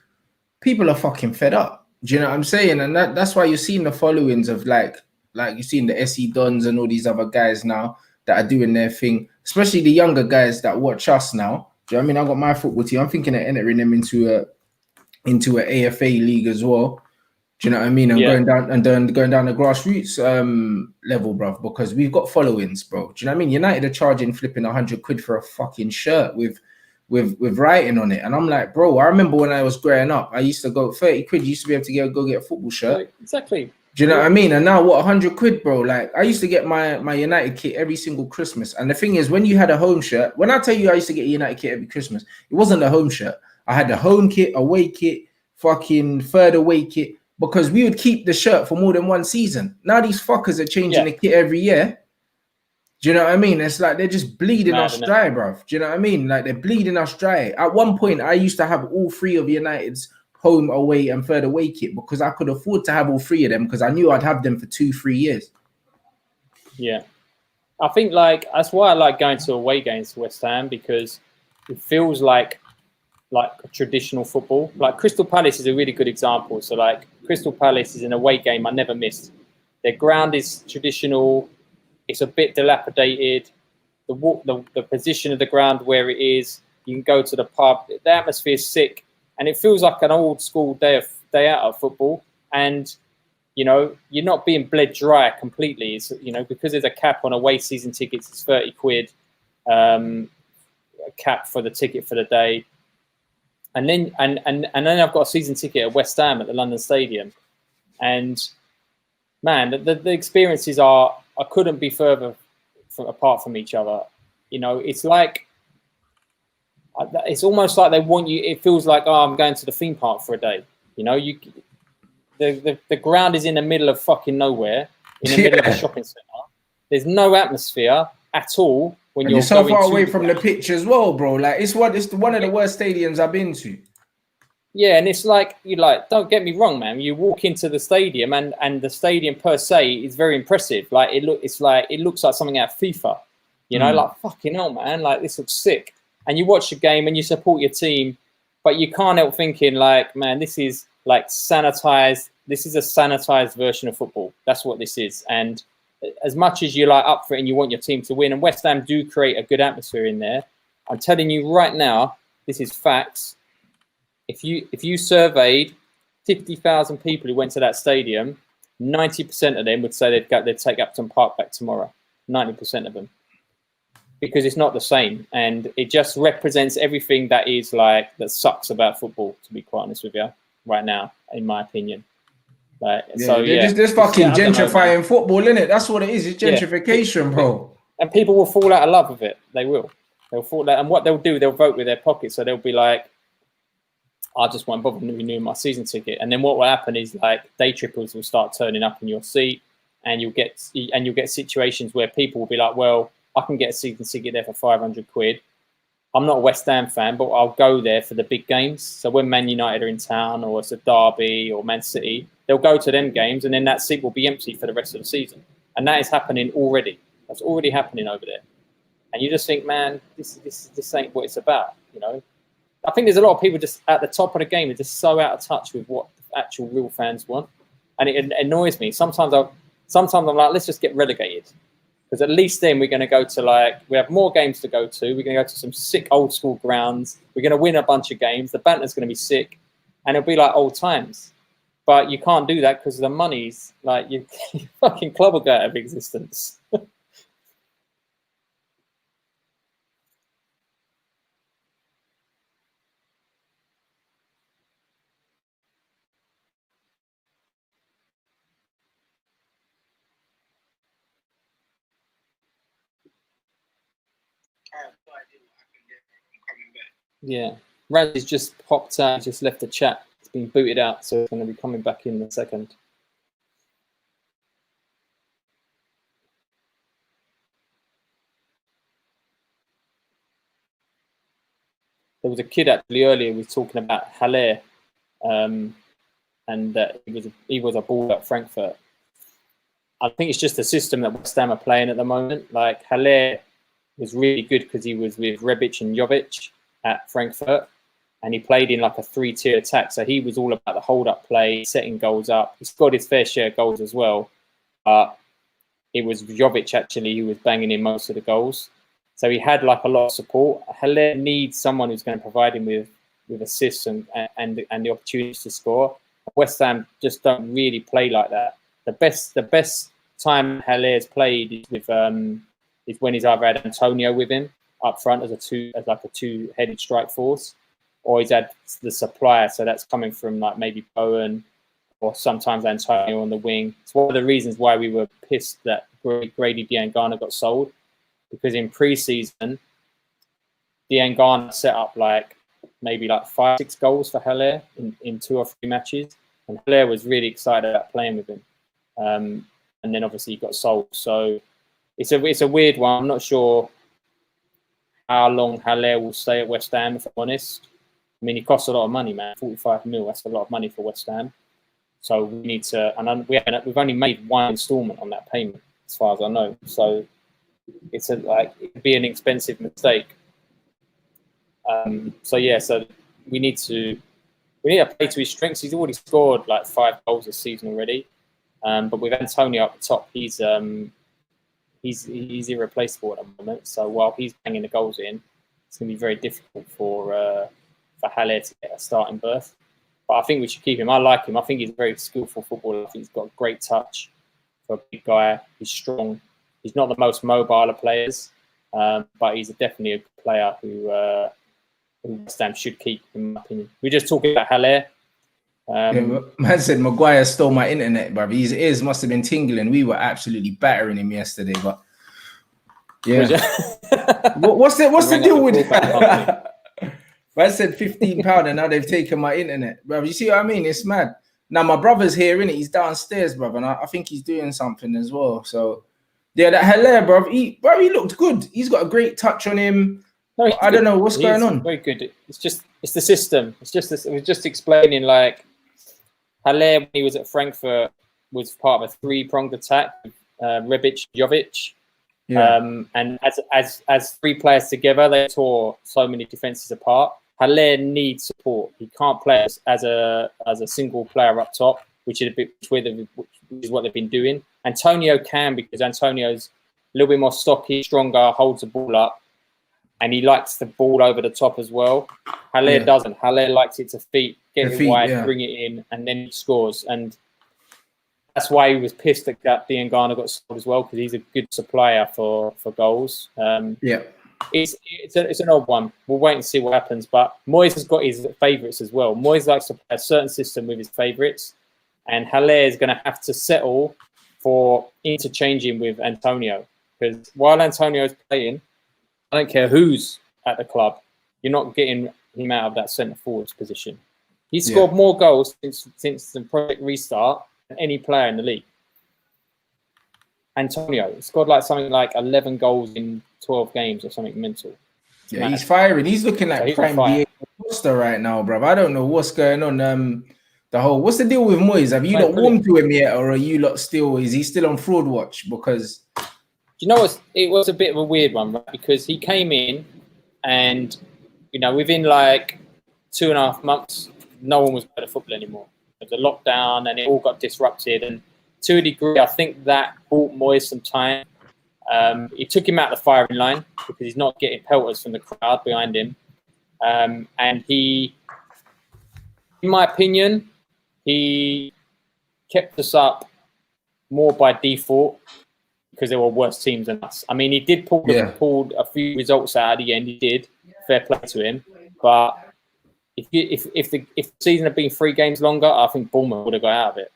people are fucking fed up. Do you know what I'm saying? And that's why you're seeing the followings of like you're seeing the SE Dons and all these other guys now that are doing their thing, especially the younger guys that watch us now. Do you know what I mean? I got my football team. I'm thinking of entering them into an AFA league as well. Do you know what I mean? And going down the grassroots level, bro, because we've got followings, bro. Do you know what I mean? United are charging flipping 100 quid for a fucking shirt with writing on it. And I'm like, bro, I remember when I was growing up, I used to go 30 quid, you used to be able to go get a football shirt. Exactly. Do you know what I mean? And now what, 100 quid, bro? Like I used to get my United kit every single Christmas. And the thing is, when you had a home shirt, when I tell you I used to get a United kit every Christmas, it wasn't a home shirt. I had the home kit, away kit, fucking third away kit. Because we would keep the shirt for more than one season. Now these fuckers are changing the kit every year. Do you know what I mean? It's like they're just bleeding us dry, bro. Do you know what I mean? Like they're bleeding us dry. At one point, I used to have all three of United's home, away, and third away kit because I could afford to have all three of them because I knew I'd have them for 2-3 years. Yeah. I think like that's why I like going to away games to West Ham because it feels like traditional football. Like Crystal Palace is a really good example. So like Crystal Palace is an away game I never missed. Their ground is traditional. it's a bit dilapidated. The position of the ground where it is, you can go to the pub. The atmosphere is sick, and it feels like an old school day out of football. And you're not being bled dry completely. It's, because there's a cap on away season tickets, it's 30 quid, a cap for the ticket for the day. And then I've got a season ticket at West Ham at the London Stadium. And man, the experiences I couldn't be further apart from each other. It's like, it's almost like they want you, it feels like, oh, I'm going to the theme park for a day. The ground is in the middle of fucking nowhere, in the middle of a shopping centre. There's no atmosphere at all when you're so far away from the pitch as well, bro. Like it's one of the worst stadiums I've been to. Yeah, and it's like don't get me wrong, man. You walk into the stadium and the stadium per se is very impressive. Like it looks like something out of FIFA. Like fucking hell, man. Like this looks sick. And you watch the game and you support your team, but you can't help thinking like, man, this is like sanitized. This is a sanitized version of football. That's what this is. And as much as you're like up for it and you want your team to win, and West Ham do create a good atmosphere in there, I'm telling you right now, this is facts. If you surveyed 50,000 people who went to that stadium, 90% of them would say they'd take Upton Park back tomorrow. 90% of them, because it's not the same, and it just represents everything that sucks about football. To be quite honest with you, right now, in my opinion. This fucking gentrifying football, innit? That's what it is. It's gentrification, bro. And people will fall out of love with it. They will. They'll fall out, and what they'll do, they'll vote with their pockets. So they'll be like, I just won't bother renewing my season ticket. And then what will happen is like day trippers will start turning up in your seat, and you'll get situations where people will be like, well, I can get a season ticket there for 500 quid. I'm not a West Ham fan, but I'll go there for the big games. So when Man United are in town, or it's a derby or Man City, they'll go to them games, and then that seat will be empty for the rest of the season. And that is happening already. That's already happening over there. And you just think, man, this ain't what it's about, I think there's a lot of people just at the top of the game are just so out of touch with what actual real fans want, and it annoys me. Sometimes I'm like, let's just get relegated, because at least then we're going to go to we have more games to go to. We're going to go to some sick old school grounds. We're going to win a bunch of games. The banter's going to be sick, and it'll be like old times. But you can't do that because the money's like your fucking club will go out of existence. Yeah, Raz just popped out, just left the chat. It's been booted out, so it's going to be coming back in a second. There was a kid actually earlier who was talking about Haller, and that he was a baller at Frankfurt. I think it's just the system that West Ham are playing at the moment. Like Haller was really good because he was with Rebic and Jovic at Frankfurt, and he played in like a 3-tier attack. So he was all about the hold-up play, setting goals up. He scored his fair share of goals as well. It was Jovic actually who was banging in most of the goals. So he had like a lot of support. Haller needs someone who's going to provide him with assists and the opportunities to score. West Ham just don't really play like that. The best time Haller's played is when he's either had Antonio with him up front as a two-headed strike force, or he's had the supplier. So that's coming from like maybe Bowen or sometimes Antonio on the wing. It's one of the reasons why we were pissed that Grady Diangana got sold, because in pre-season, Diangana set up maybe 5-6 goals for Haller in 2 or 3 matches, and Haller was really excited about playing with him. And then obviously he got sold. So it's a weird one. I'm not sure how long Haller will stay at West Ham, if I'm honest. I mean, he costs a lot of money, man. 45 mil, that's a lot of money for West Ham. So we need to, and we've only made 1 instalment on that payment, as far as I know. So it'd be an expensive mistake. So we need to play to his strengths. He's already scored 5 goals this season already. But with Antonio up the top, he's he's irreplaceable at the moment. So while he's banging the goals in, it's going to be very difficult for Haller to get a starting berth. But I think we should keep him. I like him. I think he's a very skillful footballer. I think he's got a great touch for a big guy. He's strong. He's not the most mobile of players, but he's definitely a good player who West Ham should keep, in my opinion. We're just talking about Haller. Man said Maguire stole my internet, bruv. His ears must have been tingling. We were absolutely battering him yesterday, but yeah. what's the deal with it? I said £15 and now they've taken my internet, bruv. You see what I mean? It's mad. Now my brother's here, innit? He's downstairs, bruv, and I think he's doing something as well. So yeah, that Haller, bruv, he looked good. He's got a great touch on him. No, I don't know what's going on. Very good. It's the system. It's just this. It was just explaining, like, Haller, when he was at Frankfurt, was part of a 3-pronged attack. Rebic, Jovic, and as 3 players together, they tore so many defenses apart. Haller needs support. He can't play as a single player up top, which is what they've been doing. Antonio can, because Antonio's a little bit more stocky, stronger, holds the ball up, and he likes the ball over the top as well. Haller doesn't. Haller likes it to feet, get it wide, bring it in, and then he scores. And that's why he was pissed that Diangana got scored as well, because he's a good supplier for goals. It's an odd one. We'll wait and see what happens. But Moyes has got his favourites as well. Moyes likes to play a certain system with his favourites, and Haller is going to have to settle for interchanging with Antonio, because while Antonio's playing, I don't care who's at the club, you're not getting him out of that centre forwards position. He's scored more goals since the project restart than any player in the league. Antonio scored something like 11 goals in 12 games or something mental. Yeah, he's firing. He's looking like prime Diego Costa right now, bruv. I don't know what's going on. What's the deal with Moyes? Have you not warmed to him yet, or are you lot still? Is he still on fraud watch? Because you know what? It was a bit of a weird one, right? Because he came in, and within 2.5 months, no one was playing football anymore. There was a lockdown, and it all got disrupted. And to a degree, I think that bought Moyes some time. It took him out of the firing line because he's not getting pelters from the crowd behind him. And he, in my opinion, he kept us up more by default because there were worse teams than us. I mean, he did pulled a few results out at the end. He did. Fair play to him. But if the season had been 3 games longer, I think Bournemouth would have got out of it.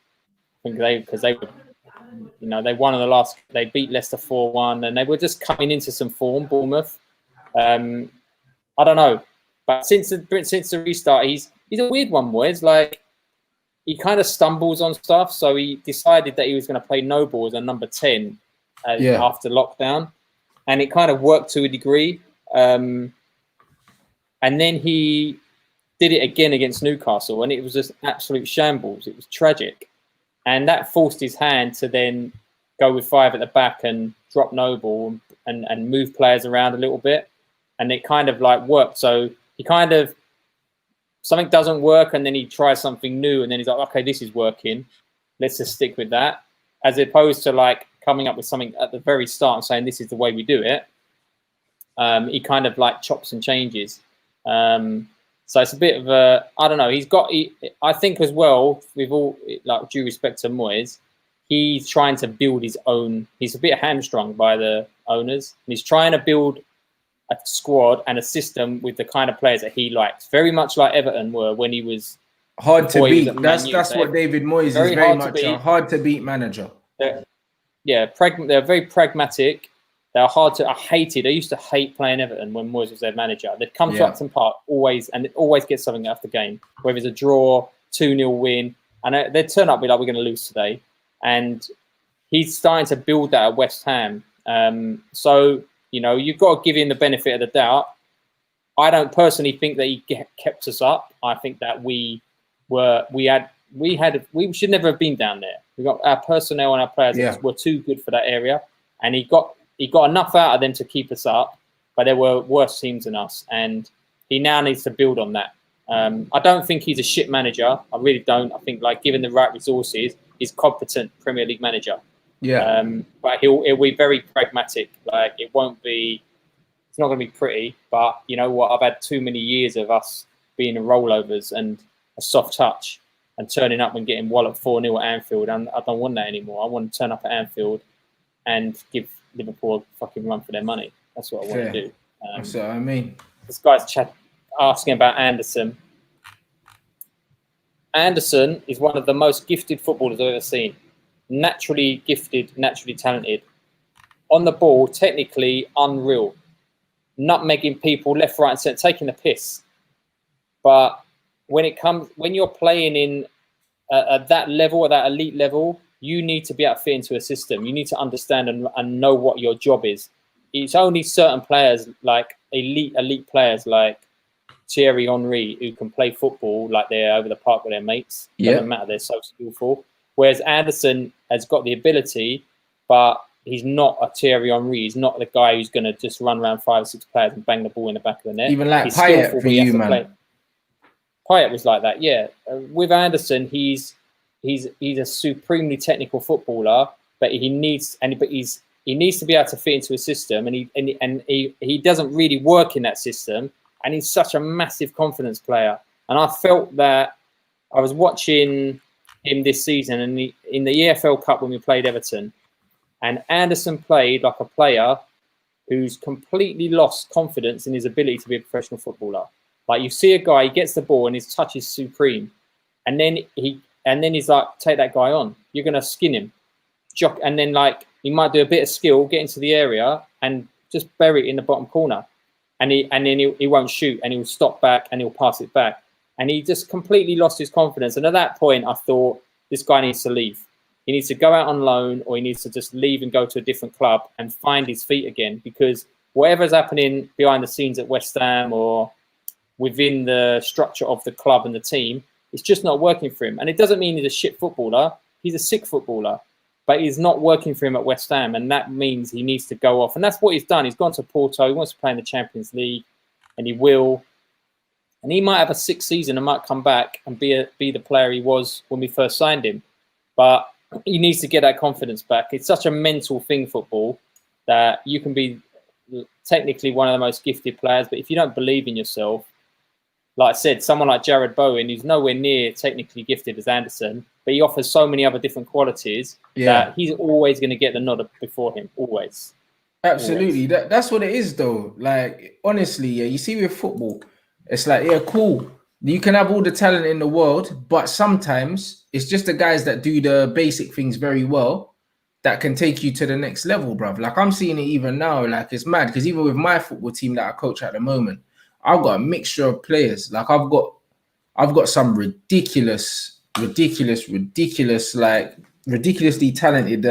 I think they were, they won in the last. They beat Leicester 4-1, and they were just coming into some form. Bournemouth. I don't know, but since the restart, he's a weird one. Moyes, he kind of stumbles on stuff. So he decided that he was going to play Noble as a number 10 after lockdown, and it kind of worked to a degree. And then he did it again against Newcastle, and it was just absolute shambles. It was tragic. And that forced his hand to then go with 5 at the back and drop Noble and move players around a little bit. And it kind of worked. So he kind of, something doesn't work and then he tries something new. And then he's like, okay, this is working. Let's just stick with that. As opposed to coming up with something at the very start and saying, this is the way we do it. He kind of chops and changes. So it's a bit of a, I don't know. I think as well, with all due respect to Moyes, he's trying to build his own. He's a bit hamstrung by the owners. And he's trying to build a squad and a system with the kind of players that he likes. Very much like Everton were when he was hard to beat. That's what David Moyes is. Very much a hard to beat manager. They're very pragmatic. They're hard to. I used to hate playing Everton when Moyes was their manager. They'd come to Upton Park always get something out of the game. Whether it's a draw, 2-0 win, and they'd turn up and be like, "We're going to lose today." And he's starting to build that at West Ham. So you've got to give him the benefit of the doubt. I don't personally think that he kept us up. I think that we should never have been down there. We got our personnel and our players were too good for that area, and he got enough out of them to keep us up, but there were worse teams than us, and he now needs to build on that. I don't think he's a shit manager. I really don't. I think given the right resources, he's a competent Premier League manager. Yeah. But he'll be very pragmatic. Like it's not going to be pretty. But you know what? I've had too many years of us being in rollovers and a soft touch and turning up and getting walloped 4-0 at Anfield. And I don't want that anymore. I want to turn up at Anfield and give Liverpool a fucking run for their money. That's what I want to do. That's what I mean. This guy's asking about Anderson. Anderson is one of the most gifted footballers I've ever seen. Naturally gifted, naturally talented. On the ball, technically unreal. Nutmegging people left, right, and centre, taking the piss. But when you're playing in at that level, at that elite level, you need to be able to fit into a system. You need to understand and know what your job is. It's only certain players, like elite players, like Thierry Henry, who can play football like they're over the park with their mates. Doesn't matter, they're so skillful. Whereas Anderson has got the ability, but he's not a Thierry Henry. He's not the guy who's going to just run around 5 or 6 players and bang the ball in the back of the net. Even like Payet for you, man. Payet was like that, yeah. With Anderson, he's a supremely technical footballer, but he needs to be able to fit into a system, and he doesn't really work in that system. And he's such a massive confidence player. And I felt that I was watching him this season and in the EFL Cup when we played Everton, and Anderson played like a player who's completely lost confidence in his ability to be a professional footballer. Like you see a guy, he gets the ball and his touch is supreme. And then he's like, take that guy on. You're going to skin him. And then like he might do a bit of skill, get into the area and just bury it in the bottom corner. And then he won't shoot and he'll stop back and he'll pass it back. And he just completely lost his confidence. And at that point, I thought, this guy needs to leave. He needs to go out on loan, or he needs to just leave and go to a different club and find his feet again. Because whatever's happening behind the scenes at West Ham or within the structure of the club and the team, it's just not working for him. And it doesn't mean he's a shit footballer. He's a sick footballer. But he's not working for him at West Ham, and that means he needs to go off. And that's what he's done. He's gone to Porto. He wants to play in the Champions League, and he will. And he might have a 6th season and might come back and be the player he was when we first signed him. But he needs to get that confidence back. It's such a mental thing, football, that you can be technically one of the most gifted players, but if you don't believe in yourself, like I said, someone like Jared Bowen, who's nowhere near technically gifted as Anderson, but he offers so many other different qualities that he's always going to get the nod before him, always. Absolutely. Always. That's what it is, though. Like, honestly, you see with football, it's like, cool. You can have all the talent in the world, but sometimes it's just the guys that do the basic things very well that can take you to the next level, bruv. Like, I'm seeing it even now. Like, it's mad, because even with my football team that I coach at the moment, I've got a mixture of players. Like, I've got some ridiculously talented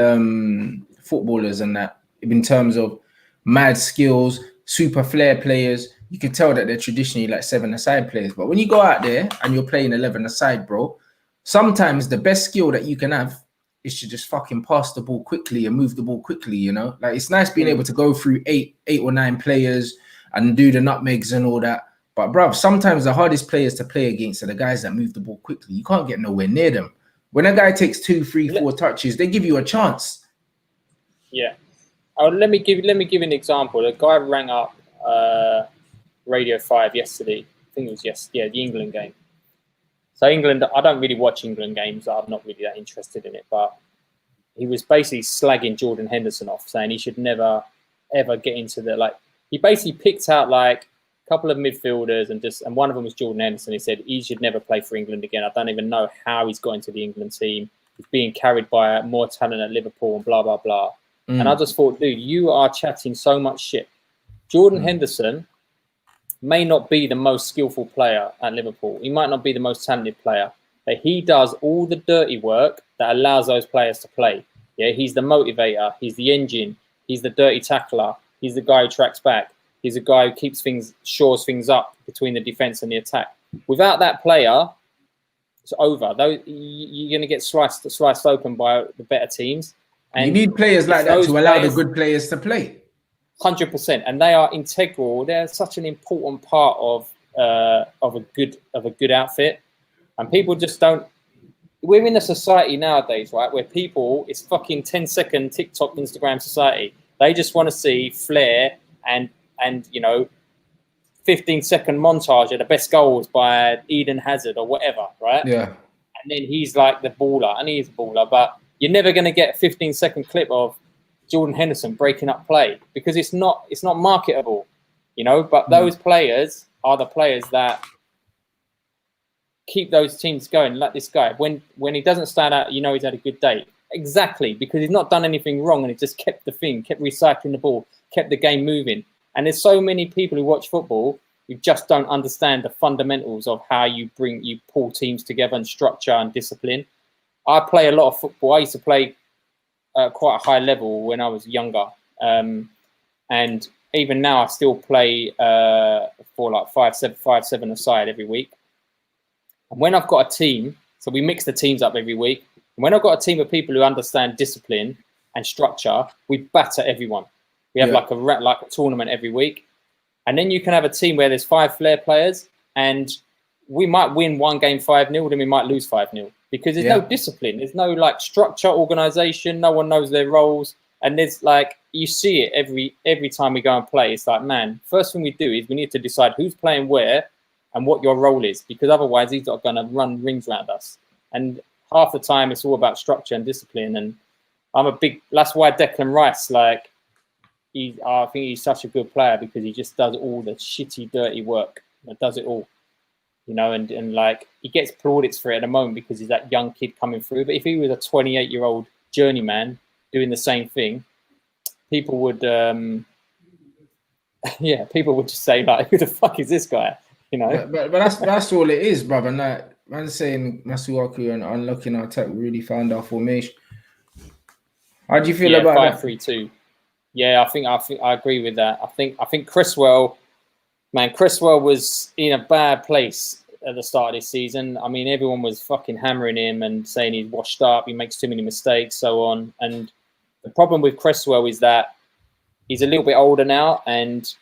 footballers and that, in terms of mad skills, super flair players. You can tell that they're traditionally like 7-a-side players. But when you go out there and you're playing 11-a-side, bro, sometimes the best skill that you can have is to just fucking pass the ball quickly and move the ball quickly, you know? Like, it's nice being able to go through eight or 9 players and do the nutmegs and all that. But, bruv, sometimes the hardest players to play against are the guys that move the ball quickly. You can't get nowhere near them. When a guy takes 2, 3, 4 touches, they give you a chance. Yeah. Let me give an example. A guy rang up Radio 5 yesterday. I think it was the England game. So England, I don't really watch England games. I'm not really that interested in it. But he was basically slagging Jordan Henderson off, saying he should never, ever get into the, like, he basically picked out like a couple of midfielders and one of them was Jordan Henderson. He said he should never play for England again. I don't even know how he's got into the England team. He's being carried by more talent at Liverpool and blah, blah, blah. And I just thought, dude, you are chatting so much shit. Jordan Henderson may not be the most skillful player at Liverpool. He might not be the most talented player, but he does all the dirty work that allows those players to play. Yeah, he's the motivator. He's the engine. He's the dirty tackler. He's the guy who tracks back. He's the guy who keeps shores things up between the defense and the attack. Without that player, it's over. Though you're going to get sliced open by the better teams. And you need players like that to allow the good players to play. 100%, and they are integral. They're such an important part of a good outfit, and people just don't we're in a society nowadays, right, where people, it's fucking 10-second TikTok, Instagram society. They just want to see flair and 15-second montage of the best goals by Eden Hazard or whatever, right? Yeah. And then he's like the baller, and he's a baller, but you're never going to get a 15-second clip of Jordan Henderson breaking up play because it's not marketable, But those players are the players that keep those teams going. Like this guy, when he doesn't stand out, he's had a good day. Exactly, because he's not done anything wrong, and he just kept recycling the ball, kept the game moving. And there's so many people who watch football who just don't understand the fundamentals of how you pull teams together and structure and discipline. I play a lot of football. I used to play quite a high level when I was younger, and even now I still play for like 5-7 aside every week. And when I've got a team, so we mix the teams up every week. And when I've got a team of people who understand discipline and structure, we batter everyone. We have like a tournament every week. And then you can have a team where there's 5 flair players, and we might win one game 5-0, then we might lose 5-0 because there's no discipline. There's no like structure, organization. No one knows their roles. And there's like, you see it every time we go and play. It's like, man, first thing we do is we need to decide who's playing where and what your role is, because otherwise these are going to run rings around us. And half the time it's all about structure and discipline. And that's why Declan Rice, like, I think he's such a good player because he just does all the shitty, dirty work. He does it all, and like he gets plaudits for it at the moment because he's that young kid coming through. But if he was a 28-year-old journeyman doing the same thing, people would, people would just say like, who the fuck is this guy? But that's all it is, brother. Like man saying Masuaku and unlocking our attack, we really found our formation. How do you feel about 5-3-2? Yeah, I think I agree with that. I think Cresswell was in a bad place at the start of this season. I mean, everyone was fucking hammering him and saying he's washed up, he makes too many mistakes, so on. And the problem with Cresswell is that he's a little bit older now, and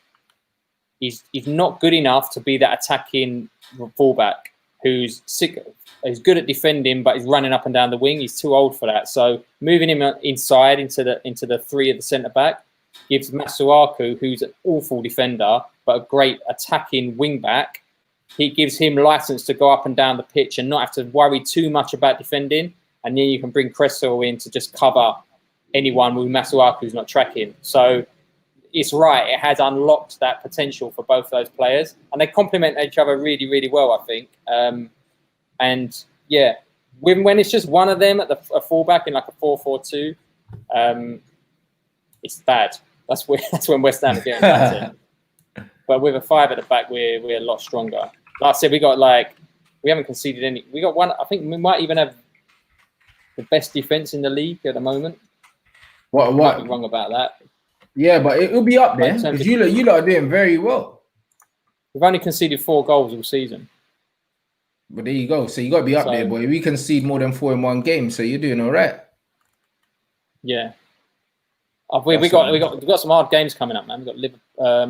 he's not good enough to be that attacking fullback who's good at defending, but he's running up and down the wing. He's too old for that. So moving him inside into the 3 of the centre back gives Masuaku, who's an awful defender but a great attacking wing back, he gives him license to go up and down the pitch and not have to worry too much about defending. And then you can bring Cresswell in to just cover anyone with Masuaku's not tracking. So it's right. It has unlocked that potential for both those players, and they complement each other really, really well, I think. And yeah, when it's just one of them at a fullback in like a 4-4-2, it's bad. That's when West Ham are getting battered. But with a 5 at the back, we're a lot stronger. Like I said, we haven't conceded any. We got one. I think we might even have the best defense in the league at the moment. What? I might be wrong about that. Yeah, but it'll be up there because you lot are doing very well. We've only conceded 4 goals all season. But there you go. So you got to be up there, boy. We concede more than 4 in one game, so you're doing all right. Yeah. We got some hard games coming up, man. We've got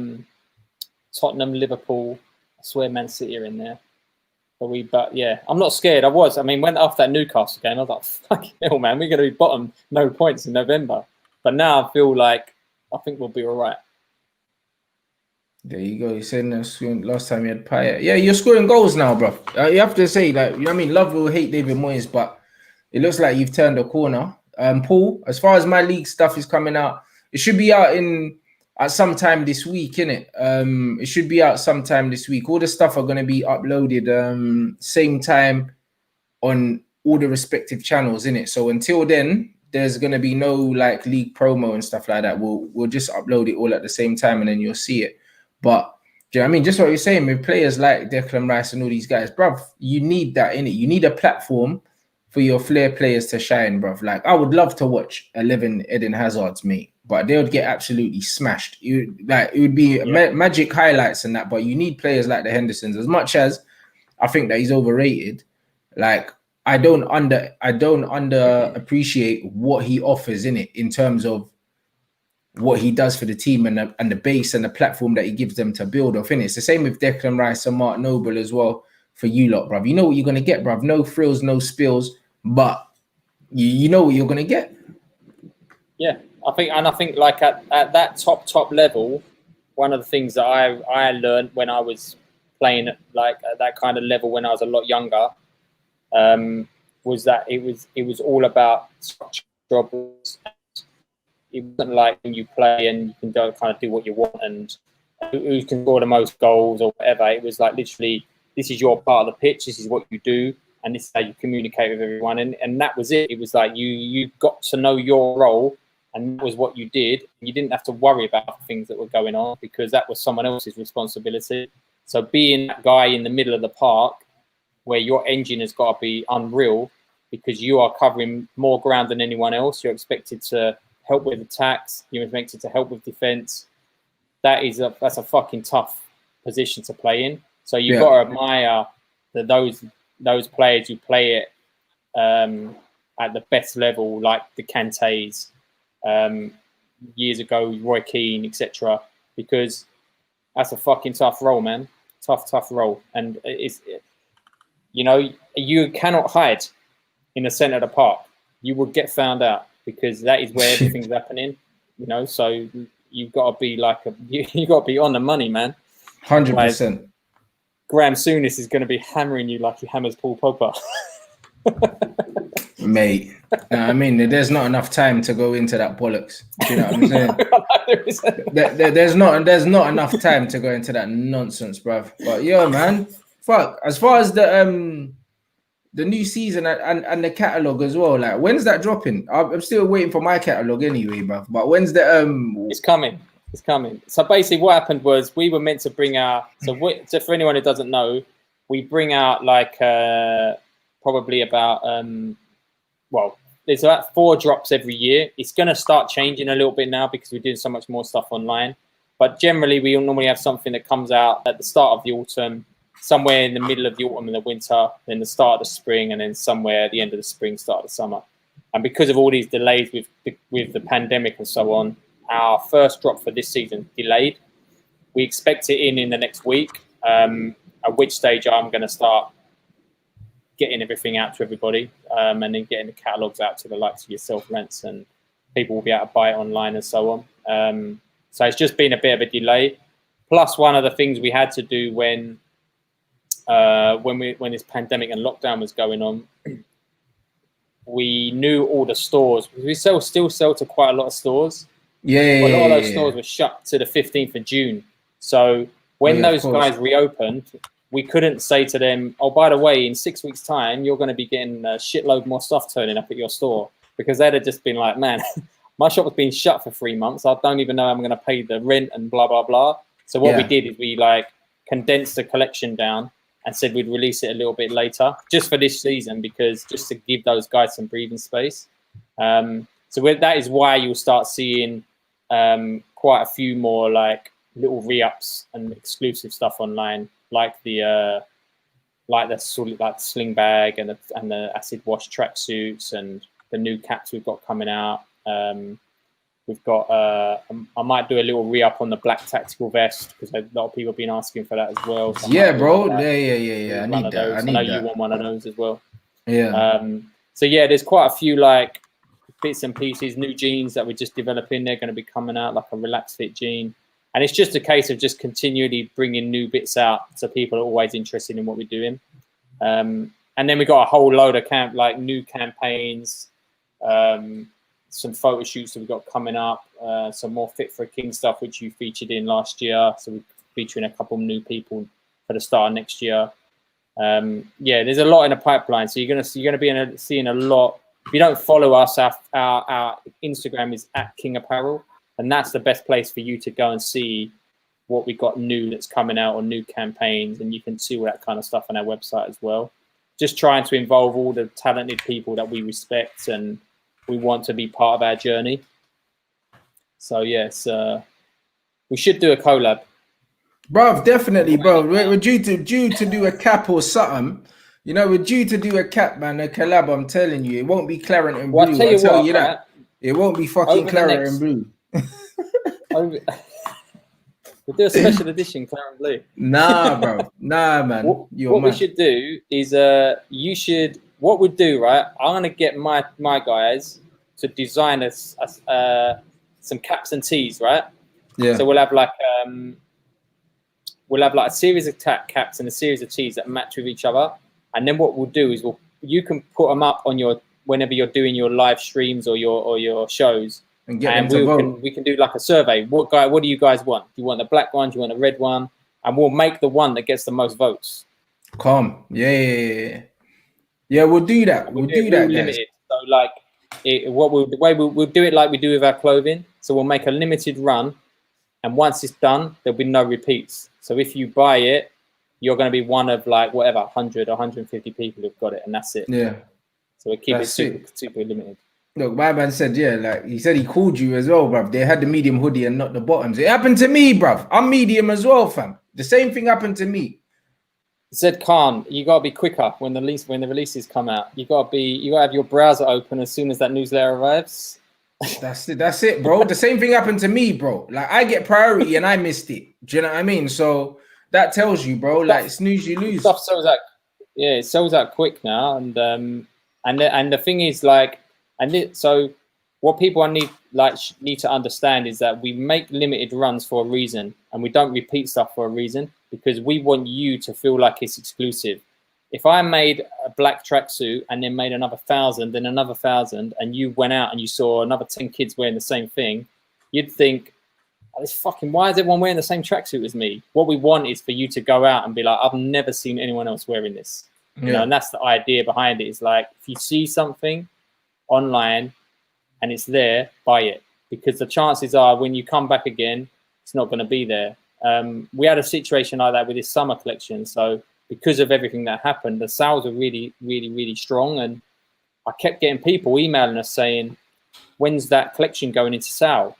Tottenham, Liverpool. I swear, Man City are in there. But yeah, I'm not scared. I mean, when after that Newcastle game, I was like, "Fucking hell, man, we're going to be bottom, no points in November." But now I feel like I think we'll be all right. There you go. You said last time you had Payet. Yeah, you're scoring goals now, bro. You have to say, like, I mean, love will hate David Moyes, but it looks like you've turned a corner. Paul, as far as my league stuff is coming out, it should be out at some time this week, innit? It should be out sometime this week. All the stuff are going to be uploaded same time on all the respective channels, innit? So until then, there's going to be no like league promo and stuff like that. We'll just upload it all at the same time and then you'll see it. But do you know what I mean? Just what you're saying with players like Declan Rice and all these guys, bruv, you need that, innit? You need a platform for your flair players to shine, bruv. Like, I would love to watch 11 Eden Hazards, mate, but they would get absolutely smashed. It would be magic highlights and that, but you need players like the Hendersons. As much as I think that he's overrated, like, I don't under appreciate what he offers in it in terms of what he does for the team and the base and the platform that he gives them to build off. In it's the same with Declan Rice and Mark Noble as well for you lot, bruv. You know what you're gonna get, bruv. No frills, no spills. but you know what you're gonna get. Yeah, I think like at that top level, one of the things that I learned when I was playing like at that kind of level when I was a lot younger, was that it was all about jobs. It wasn't like when you play and you can go kind of do what you want and who can score the most goals or whatever. It was like literally, this is your part of the pitch, this is what you do, and this is how you communicate with everyone. And that was it. It was like you got to know your role, and that was what you did. You didn't have to worry about things that were going on because that was someone else's responsibility. So being that guy in the middle of the park where your engine has got to be unreal because you are covering more ground than anyone else, you're expected to help with attacks, you're expected to help with defense. That's a fucking tough position to play in. So you've got to admire those players who play it at the best level, like the Kantés, years ago, Roy Keane, etc. Because that's a fucking tough role, man. Tough role, and you cannot hide in the centre of the park. You will get found out because that is where everything's happening. So you've got to be you got to be on the money, man. 100%. Graham Souness is going to be hammering you like he hammers Paul Pogba. Mate, I mean, there's not enough time to go into that bollocks. Do you know what I'm saying? there's not enough time to go into that nonsense, bruv. But yeah, man, fuck. As far as the new season and the catalog as well, like when's that dropping? I'm still waiting for my catalog anyway, bruv. But when's the It's coming. It's coming. So basically, what happened was we were meant to bring out. So for anyone who doesn't know, we bring out like probably about there's about 4 drops every year. It's going to start changing a little bit now because we're doing so much more stuff online. But generally, we normally have something that comes out at the start of the autumn, somewhere in the middle of the autumn and the winter, then the start of the spring, and then somewhere at the end of the spring, start of the summer. And because of all these delays with the pandemic and so on, our first drop for this season delayed. We expect it in the next week, at which stage I'm going to start getting everything out to everybody, and then getting the catalogues out to the likes of yourself, Rants, and people will be able to buy it online and so on. So it's just been a bit of a delay. Plus, one of the things we had to do when this pandemic and lockdown was going on, we knew all the stores. We still sell to quite a lot of stores. A lot of those stores were shut to the 15th of June. So when those guys reopened, we couldn't say to them, oh, by the way, in 6 weeks' time, you're going to be getting a shitload more stuff turning up at your store. Because they'd have just been like, man, my shop has been shut for 3 months. I don't even know I'm going to pay the rent and blah, blah, blah. So what we did is we condensed the collection down and said we'd release it a little bit later just for this season, because just to give those guys some breathing space. So that is why you'll start seeing quite a few more like little re-ups and exclusive stuff online, like the sling bag and the acid wash tracksuits and the new caps we've got coming out. We've got I might do a little re-up on the black tactical vest because a lot of people have been asking for that as well. So yeah, bro. Yeah. I need that. I know you want one of those as well. Yeah. So yeah, there's quite a few like bits and pieces, new jeans that we're just developing. They're going to be coming out, like a relaxed fit jean. And it's just a case of just continually bringing new bits out so people are always interested in what we're doing. And then we got a whole load of new campaigns, some photo shoots that we've got coming up, some more Fit for a King stuff, which you featured in last year. So we're featuring a couple of new people for the start of next year. There's a lot in the pipeline. So you're going to be seeing a lot. If you don't follow us, our Instagram is @KingApparel, and that's the best place for you to go and see what we got new that's coming out or new campaigns, and you can see all that kind of stuff on our website as well. Just trying to involve all the talented people that we respect and we want to be part of our journey. So yes, we should do a collab. Bro, definitely, bro. We're due to do a cap or something. You know, we're due to do a cap, man, a collab. I'm telling you, it won't be claret and blue. Well, I'll tell you that. It won't be fucking claret and blue. We'll do a special edition claret and blue. Nah, bro. Nah, man. What we should do is you should what we'd do, right? I'm gonna get my guys to design us some caps and tees, right? Yeah. So we'll have like a series of caps and a series of tees that match with each other. And then what we'll do is you can put them up on your whenever you're doing your live streams or your shows, and get them to vote. We can do like a survey. What do you guys want? Do you want the black one? Do you want the red one? And we'll make the one that gets the most votes. Calm. Yeah. We'll do that. We'll do that, guys. Limited. So like, we'll do it like we do with our clothing. So we'll make a limited run, and once it's done, there'll be no repeats. So if you buy it, you're going to be one of like whatever 100 or 150 people who've got it, and that's it. Yeah. So we keep it super limited. Look, my man said, yeah, like he said he called you as well, bruv. They had the medium hoodie and not the bottoms. It happened to me, bruv. I'm medium as well, fam. The same thing happened to me. Said Khan, you gotta be quicker when the releases come out. You gotta have your browser open as soon as that newsletter arrives. That's it, bro. The same thing happened to me, bro. Like I get priority and I missed it. Do you know what I mean? So that tells you, bro, like snooze, you lose. Stuff sells out. Yeah, it sells out quick now, and the thing is like, so what people need to understand is that we make limited runs for a reason, and we don't repeat stuff for a reason, because we want you to feel like it's exclusive. If I made a black tracksuit and then made another 1,000, then another 1,000, and you went out and you saw another 10 kids wearing the same thing, you'd think, why is everyone wearing the same tracksuit as me? What we want is for you to go out and be like, I've never seen anyone else wearing this. You know, and that's the idea behind it. Is like, if you see something online and it's there, buy it, because the chances are when you come back again, it's not going to be there. We had a situation like that with this summer collection. So because of everything that happened, the sales were really, really, really strong. And I kept getting people emailing us saying, when's that collection going into sale?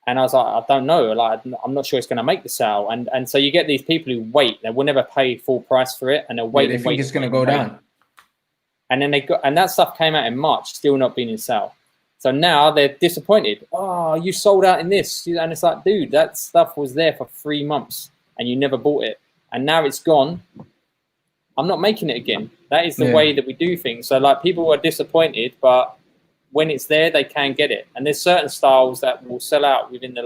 And I was like, I don't know. Like, I'm not sure it's going to make the sale. And so you get these people who wait. They will never pay full price for it, and they'll wait. They think it's going to go down. And then that stuff came out in March, still not being in sale. So now they're disappointed. Oh, you sold out in this, and it's like, dude, that stuff was there for 3 months, and you never bought it, and now it's gone. I'm not making it again. That is the way that we do things. So like, people are disappointed, but when it's there, they can get it. And there's certain styles that will sell out within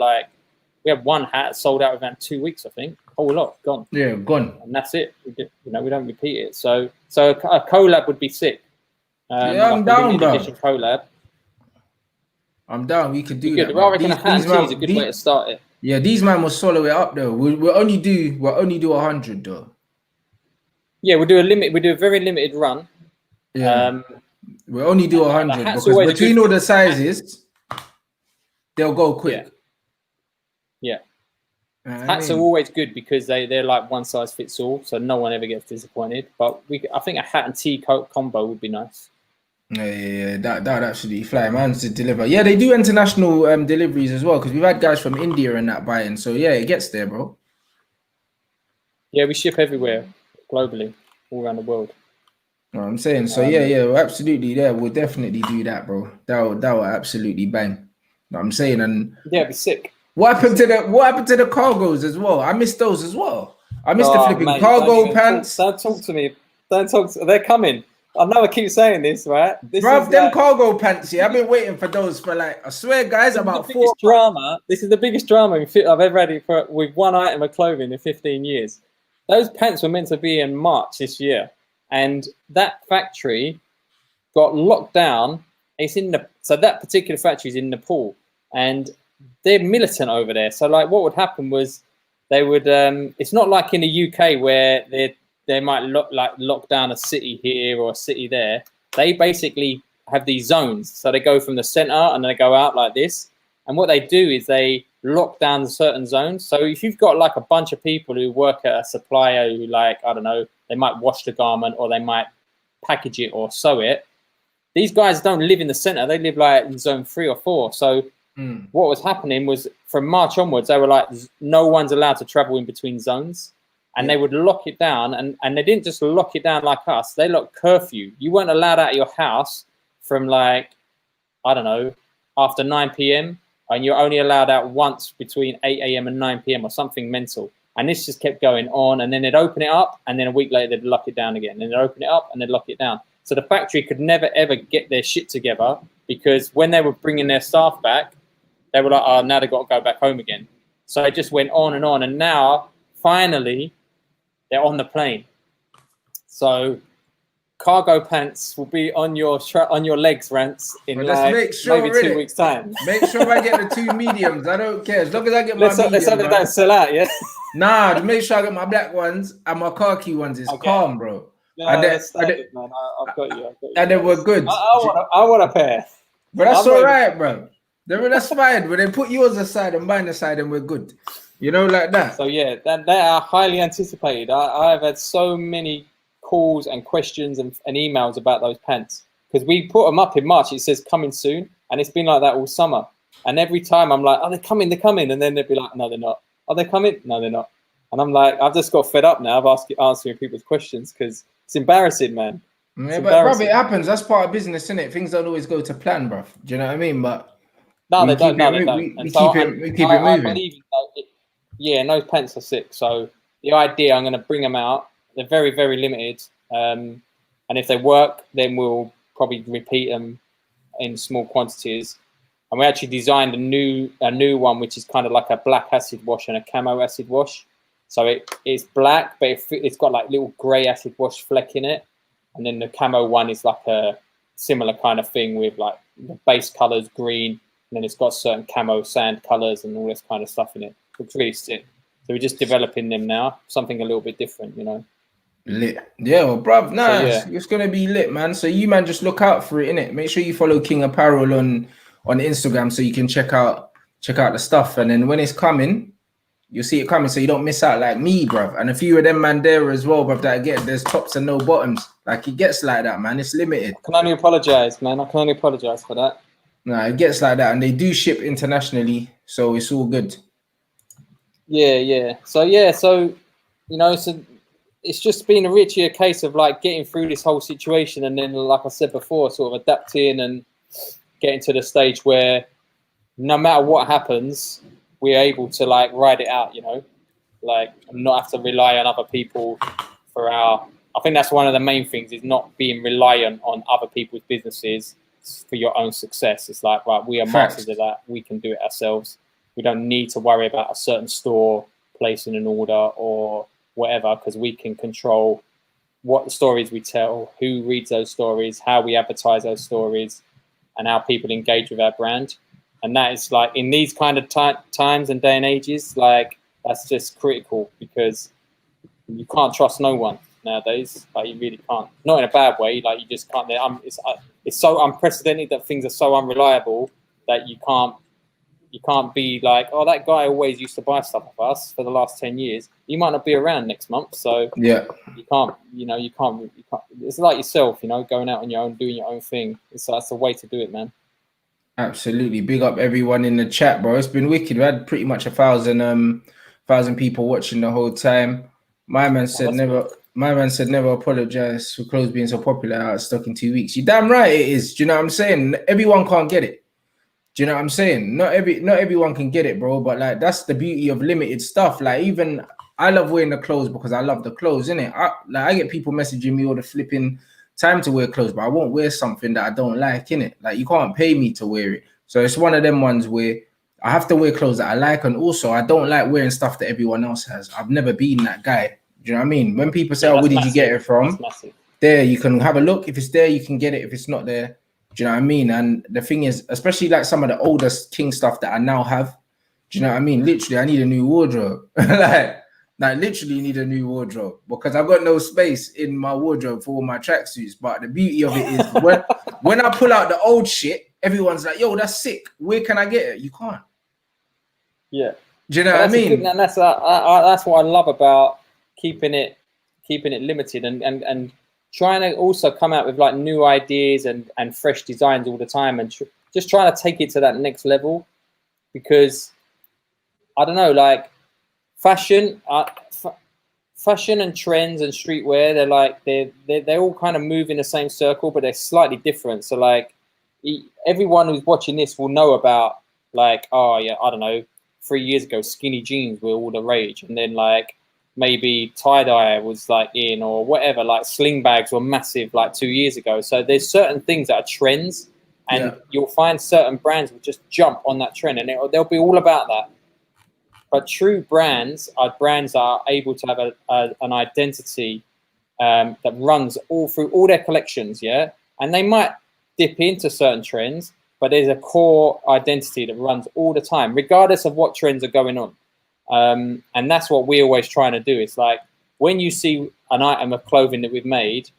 we have one hat sold out within 2 weeks, I think. Whole lot gone. Yeah, gone. And that's it. We don't repeat it. So a collab would be sick. I'm down, bro. Collab. I'm down. We could do that. I reckon a hat is a good way to start it. Yeah, these man will swallow it up though. We'll only do 100 though. Yeah, we'll do a very limited run. Yeah. We'll only do 100 because between all the sizes, they'll go quick. Yeah. Hats are always good because they're like one size fits all, so no one ever gets disappointed. But I think a hat and tee combo would be nice. Yeah, that absolutely fly, man, to deliver. Yeah, they do international deliveries as well, because we've had guys from India and that buying. So yeah, it gets there, bro. Yeah, we ship everywhere, globally, all around the world. No, I'm saying, so we're absolutely there. We'll definitely do that, bro. That will absolutely bang. No, I'm saying, and yeah, it'd be sick. What happened to the cargos as well? I missed those as well. I missed the flipping cargo pants. Don't talk to me. They're coming. I know I keep saying this, right? Bruv, them cargo pants, I've been waiting for those for I swear, guys, about 4 drama. This is the biggest drama I've ever had with one item of clothing in 15 years. Those pants were meant to be in March this year, and that factory got locked down. So that particular factory is in Nepal, and they're militant over there. So like, what would happen was they would. It's not like in the UK where they might lock down a city here or a city there. They basically have these zones. So they go from the center and they go out like this. And what they do is they lock down certain zones. So if you've got like a bunch of people who work at a supplier who I don't know, they might wash the garment or they might package it or sew it. These guys don't live in the center. They live in zone 3 or 4. So what was happening was from March onwards, they were like, no one's allowed to travel in between zones. And they would lock it down, and they didn't just lock it down like us. They locked curfew. You weren't allowed out of your house from I don't know, after 9 p.m. And you're only allowed out once between 8 a.m. and 9 p.m. or something mental. And this just kept going on, and then they'd open it up, and then a week later they'd lock it down again. And they'd open it up, and they'd lock it down. So the factory could never ever get their shit together, because when they were bringing their staff back, they were like, oh, now they've got to go back home again. So it just went on, and now finally they're on the plane. So cargo pants will be on your legs, Rants, in maybe 2 weeks' time. Make sure I get the 2 mediums. I don't care, as long as I get my medium. Let's hope they don't sell out, yeah. Nah, just make sure I get my black ones and my khaki ones. It's calm, bro. No, that's standard, man. I've got you. And they were good. I want a pair. But that's all right, bro. That's fine. But then put yours aside and mine aside, and we're good. You know, like that. So yeah, they are highly anticipated. I've had so many calls and questions and emails about those pants, because we put them up in March. It says coming soon, and it's been like that all summer. And every time I'm like, oh, they're coming, and then they'd be like, no, they're not. Are they coming? No, they're not. And I'm like, I've just got fed up now of answering people's questions, because it's embarrassing, man. Yeah, but bro, it happens. That's part of business, isn't it? Things don't always go to plan, bro. Do you know what I mean? But no, they don't. We keep it moving. Yeah, and those pants are sick. So the idea, I'm going to bring them out. They're very, very limited. And if they work, then we'll probably repeat them in small quantities. And we actually designed a new one, which is kind of like a black acid wash and a camo acid wash. So it's black, but it's got like little grey acid wash fleck in it. And then the camo one is like a similar kind of thing with like the base colours green, and then it's got certain camo sand colours and all this kind of stuff in it. Looks really sick. So we're just developing them now, something a little bit different, you know. Lit. Yeah, well, bruv, it's gonna be lit, man. So you, man, just look out for it, innit? Make sure you follow King Apparel on Instagram so you can check out the stuff. And then when it's coming, you'll see it coming, so you don't miss out like me, bruv. And a few of them man there as well, bruv, that get there's tops and no bottoms. Like it gets like that, man. It's limited. I can only apologize, man. I can only apologize for that. Nah, it gets like that, and they do ship internationally, so it's all good. Yeah. So you know, so it's just been a case of like getting through this whole situation, and then, like I said before, sort of adapting and getting to the stage where no matter what happens, we're able to like ride it out, you know, like not have to rely on other people for our. I think that's one of the main things, is not being reliant on other people's businesses for your own success. It's like, right, we are masters of that. We can do it ourselves. We don't need to worry about a certain store placing an order or whatever, because we can control what the stories we tell, who reads those stories, how we advertise those stories, and how people engage with our brand. And that is like, in these kind of times and day and ages, like that's just critical, because you can't trust no one nowadays. Like you really can't. Not in a bad way. Like you just can't. It's so unprecedented that things are so unreliable that you can't be like, oh, that guy always used to buy stuff off us for the last 10 years. You might not be around next month, so yeah, you can't. It's like yourself, you know, going out on your own, doing your own thing. That's the way to do it, man. Absolutely. Big up everyone in the chat, bro. It's been wicked. We had pretty much 1,000 people watching the whole time. My man said never apologize for clothes being so popular out of stock in 2 weeks. You're damn right it is. Do you know what I'm saying? Everyone can't get it. Do you know what I'm saying? Not everyone can get it, bro. But like that's the beauty of limited stuff. Like even I love wearing the clothes because I love the clothes, innit? I get people messaging me all the flipping time to wear clothes, but I won't wear something that I don't like, innit? Like you can't pay me to wear it. So it's one of them ones where I have to wear clothes that I like, and also I don't like wearing stuff that everyone else has. I've never been that guy. Do you know what I mean? When people say, where did you get it from? There, you can have a look. If it's there, you can get it. If it's not there, do you know what I mean? And the thing is, especially like some of the oldest King stuff that I now have, do you know what I mean? Literally, I need a new wardrobe. like literally need a new wardrobe because I've got no space in my wardrobe for all my tracksuits. But the beauty of it is when I pull out the old shit, everyone's like, yo, that's sick. Where can I get it? You can't. Yeah. Do you know what I mean? And that's what I love about keeping it limited and trying to also come out with like new ideas and fresh designs all the time, and just trying to take it to that next level, because I don't know, like fashion and trends and streetwear, they're like they all kind of move in the same circle, but they're slightly different. So like everyone who's watching this will know about like, oh yeah, I don't know, 3 years ago skinny jeans were all the rage, and then like maybe tie-dye was like in, or whatever, like sling bags were massive like 2 years ago. So there's certain things that are trends, and you'll find certain brands will just jump on that trend, and they'll be all about that. But true brands are brands that are able to have an identity that runs all through all their collections, yeah? And they might dip into certain trends, but there's a core identity that runs all the time, regardless of what trends are going on. And that's what we're always trying to do. It's like, when you see an item of clothing that we've made,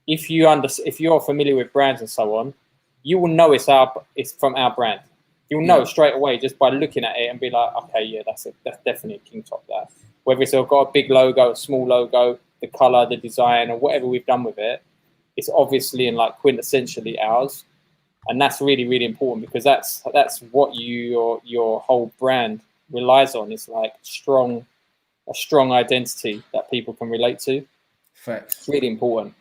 if you're familiar with brands and so on, you will know it's from our brand. You'll know straight away just by looking at it and be like, okay, yeah, that's definitely a King top. That, whether it's got a big logo, a small logo, the color, the design, or whatever we've done with it, it's obviously and like quintessentially ours. And that's really, really important, because that's what your whole brand relies on. It's like a strong identity that people can relate to. Facts. It's really important.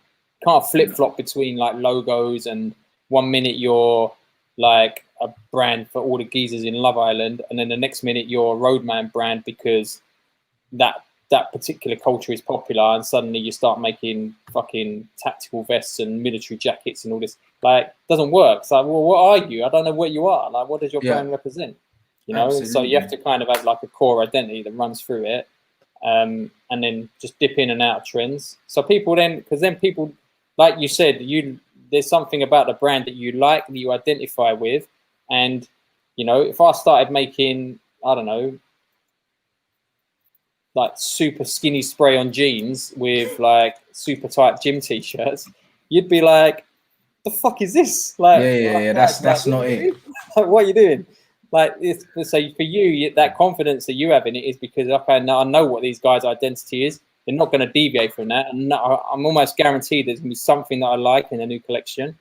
You can't flip-flop between like logos, and 1 minute you're like a brand for all the geezers in Love Island, and then the next minute you're a Roadman brand because that particular culture is popular, and suddenly you start making fucking tactical vests and military jackets and all this. Like, doesn't work. It's like, well, what are you? I don't know what you are. Like, what does your brand represent? You know, so you have to kind of have like a core identity that runs through it, and then just dip in and out of trends. So people because then people, like you said, there's something about the brand that you like, that you identify with. And, you know, if I started making, I don't know, like super skinny spray on jeans with like super tight gym t-shirts, you'd be like, the fuck is this? Like, that's not it. Like, what are you doing? Like, so for you, that confidence that you have in it is because, okay, now I know what these guys' identity is. They're not going to deviate from that. And I'm almost guaranteed there's going to be something that I like in a new collection.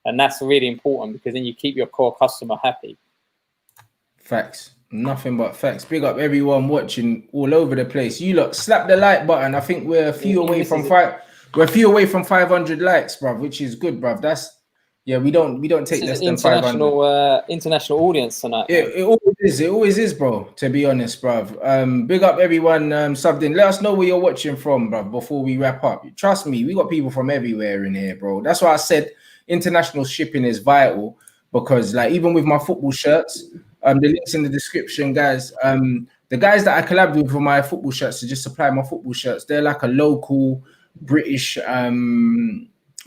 And that's really important, because then you keep your core customer happy. Facts. Nothing but facts. Big up everyone watching all over the place. You look, slap the like button. I think we're a few away from 500 likes, bruv, which is good, bruv. That's we don't take less than 500. International audience tonight. It always is, bro. To be honest, bruv. Big up everyone subbed in. Let us know where you're watching from, bruv, before we wrap up. Trust me, we got people from everywhere in here, bro. That's why I said international shipping is vital, because like even with my football shirts, the links in the description, guys. The guys that I collab with for my football shirts to just supply my football shirts, they're like a local British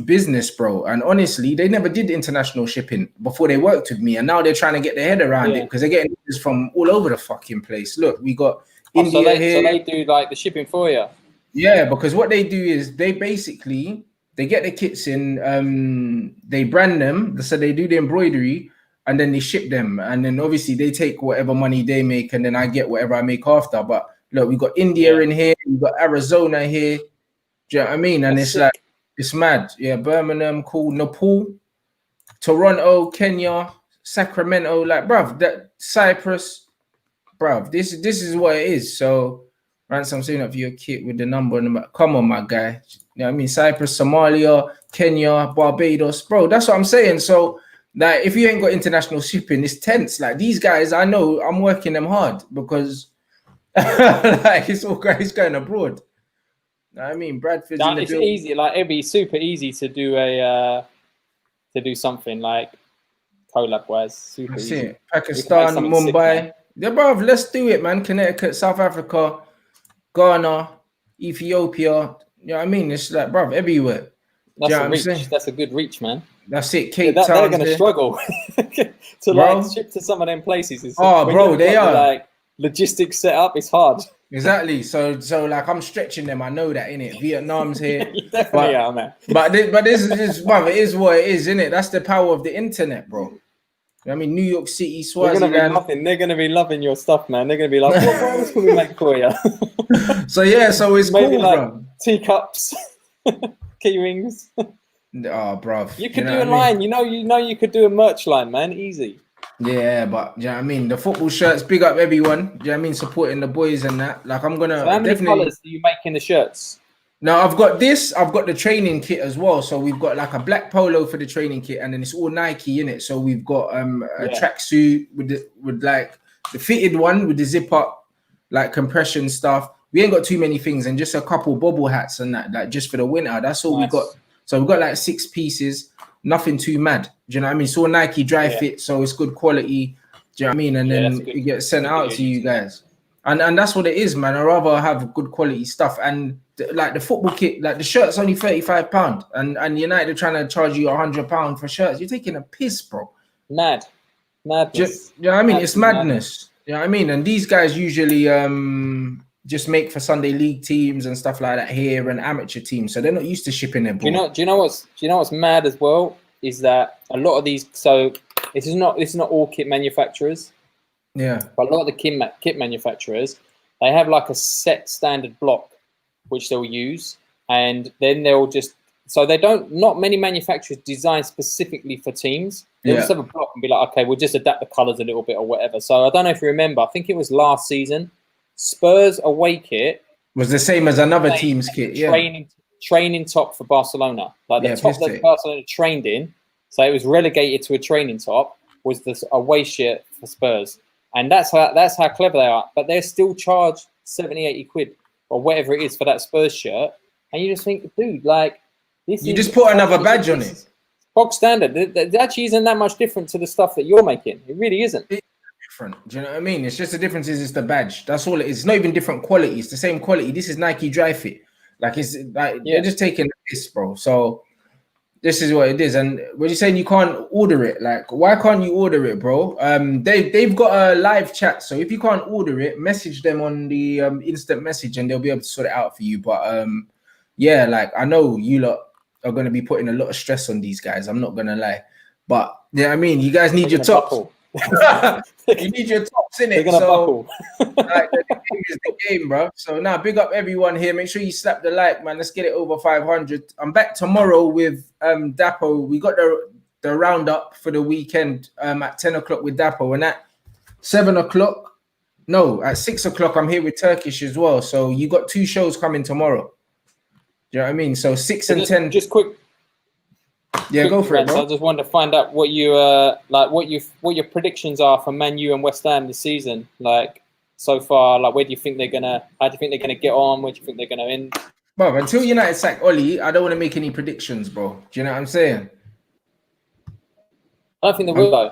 business, bro. And honestly, they never did international shipping before they worked with me, and now they're trying to get their head around it, because they're getting this from all over the fucking place. Look, we got India here. So they do like the shipping for you. Yeah, because what they do is they get the kits in, they brand them, so they do the embroidery, and then they ship them, and then obviously they take whatever money they make, and then I get whatever I make after. But look, we got India in here, we got Arizona here. Do you know what I mean? And it's like, it's mad. Yeah, Birmingham, cool. Nepal, Toronto, Kenya, Sacramento, like, bruv, that Cyprus, bruv, this is what it is. So, Rants, I'm saying up for your kit with the number on the back. Come on, my guy. You know what I mean? Cyprus, Somalia, Kenya, Barbados, bro. That's what I'm saying. So, like, if you ain't got international shipping, it's tense. Like, these guys, I know I'm working them hard, because like it's all guys going abroad. I mean, Bradford's in the it's building. Easy. Like, it'd be super easy to do something like collab wise. Super That's easy. it. Pakistan, Mumbai. Yeah, bruv, let's do it, man. Connecticut, South Africa, Ghana, Ethiopia. You know what I mean? It's like, bruv, everywhere. That's a reach. That's a good reach, man. That's it. Cape Town. They're going to struggle to like ship to some of them places. They are. Like, logistics set up, it's hard. Exactly. So like, I'm stretching them. I know that, innit? Vietnam's here. You definitely are, man. But this is, bruv, it is what it is, innit? That's the power of the internet, bro. I mean, New York City, Swaziland. They're going to be loving your stuff, man. They're going to be like, what else can we make for you? So it's maybe cool, like bro. Teacups, key rings. Oh, bruv. You could do a line. You know, you could do a merch line, man. Easy. Yeah, but do you know what I mean? The football shirts, big up everyone. Do you know what I mean? Supporting the boys and that. Like, I'm gonna. So how many colors do you make in the shirts? Now I've got the training kit as well. So we've got like a black polo for the training kit, and then it's all Nike in it. So we've got a tracksuit with like the fitted one with the zip up, like compression stuff. we ain't got too many things, and just a couple bobble hats and that, like just for the winter. That's all we got. So we've got like 6 pieces, nothing too mad. Do you know what I mean? It's all Nike dry fit, so it's good quality. Do you know what I mean? And then it gets sent out to you guys. And that's what it is, man. I'd rather have good quality stuff. And like the football kit, like the shirt's only £35, and United are trying to charge you £100 for shirts. You're taking a piss, bro. Madness. Do you know what I mean? It's madness. You know what I mean? And these guys usually just make for Sunday league teams and stuff like that here, and amateur teams, so they're not used to shipping their ball. Do you know what's mad as well is that a lot of these. So this is not all kit manufacturers. Yeah, but a lot of the kit manufacturers, they have like a set standard block which they'll use, and then they'll just not many manufacturers design specifically for teams. They'll just have a block and be like, okay, we'll just adapt the colors a little bit or whatever. So I don't know if you remember, I think it was last season, Spurs away kit was the same as another team's kit. Training top for Barcelona, like the top that Barcelona trained in. So it was relegated to a training top. Was the away shirt for Spurs, and that's how clever they are. But they're still charged 70, 80 quid or whatever it is for that Spurs shirt, and you just think, dude, like this. You just put another badge on it. Box standard. It actually isn't that much different to the stuff that you're making. It really isn't. Different. Do you know what I mean? It's just the difference is it's the badge. That's all it is. It's not even different quality. It's the same quality. This is Nike dry fit. Like it's like they're just taking this, bro. So this is what it is. And when you're saying you can't order it, like why can't you order it, bro? They've got a live chat. So if you can't order it, message them on the instant message and they'll be able to sort it out for you. But yeah, like I know you lot are gonna be putting a lot of stress on these guys. I'm not gonna lie. But yeah, I mean you guys need your tops. You need your tops in it. So like, the game is the game, bro. So now big up everyone here. Make sure you slap the like, man. Let's get it over 500. I'm back tomorrow with Dapo. We got the roundup for the weekend at 10 o'clock with Dapo, and at 7 o'clock, no, at 6 o'clock, I'm here with Turkish as well. So you got 2 shows coming tomorrow. Do you know what I mean? So 6 and 10. Just quick. Yeah, go for it, bro. I just wanted to find out what you what your predictions are for Man U and West Ham this season. Like so far, like how do you think they're gonna get on? Where do you think they're gonna end? Bro, until United sack Oli, I don't want to make any predictions, bro. Do you know what I'm saying? I don't think they will though.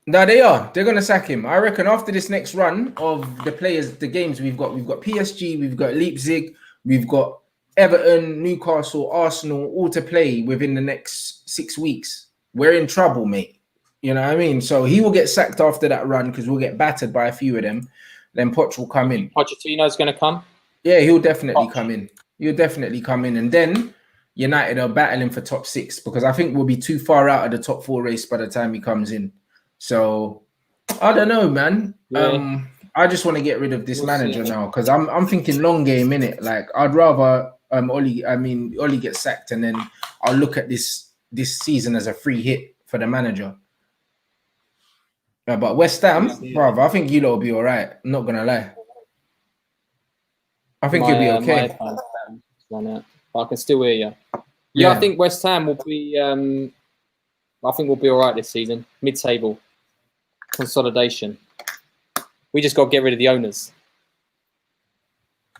No, they are. They're gonna sack him. I reckon after this next run of the games we've got PSG, we've got Leipzig, we've got Everton, Newcastle, Arsenal, all to play within the next 6 weeks. We're in trouble, mate. You know what I mean? So he will get sacked after that run because we'll get battered by a few of them. Then Poch will come in. Pochettino's going to come? Yeah, he'll definitely come in. He'll definitely come in. And then United are battling for top 6 because I think we'll be too far out of the top 4 race by the time he comes in. So, I don't know, man. Yeah. I just want to get rid of this manager now because I'm thinking long game, innit? Like, I'd rather... Oli gets sacked, and then I'll look at this season as a free hit for the manager. But West Ham, brother, I think you lot will be all right. I'm not gonna lie. I think you'll be okay. I can still hear you. Yeah, I think West Ham will be. I think we'll be all right this season. Mid-table consolidation. We just got to get rid of the owners.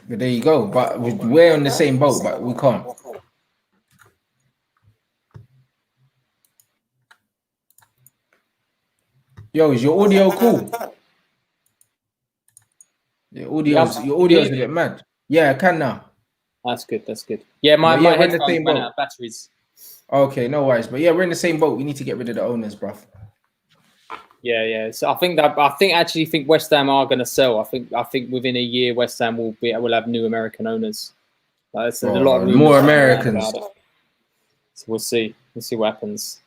But there you go. But we're on the same boat, but we can't. Yo, is your audio cool? Your audio's a bit mad. Yeah, I can now. That's good. That's good. Yeah, my headphones ran out of batteries. Okay, no worries. But yeah, we're in the same boat. We need to get rid of the owners, bruv. Yeah. So I think West Ham are going to sell. I think within a year West Ham will have new American owners. There's a lot of more Americans. So we'll see. We'll see what happens.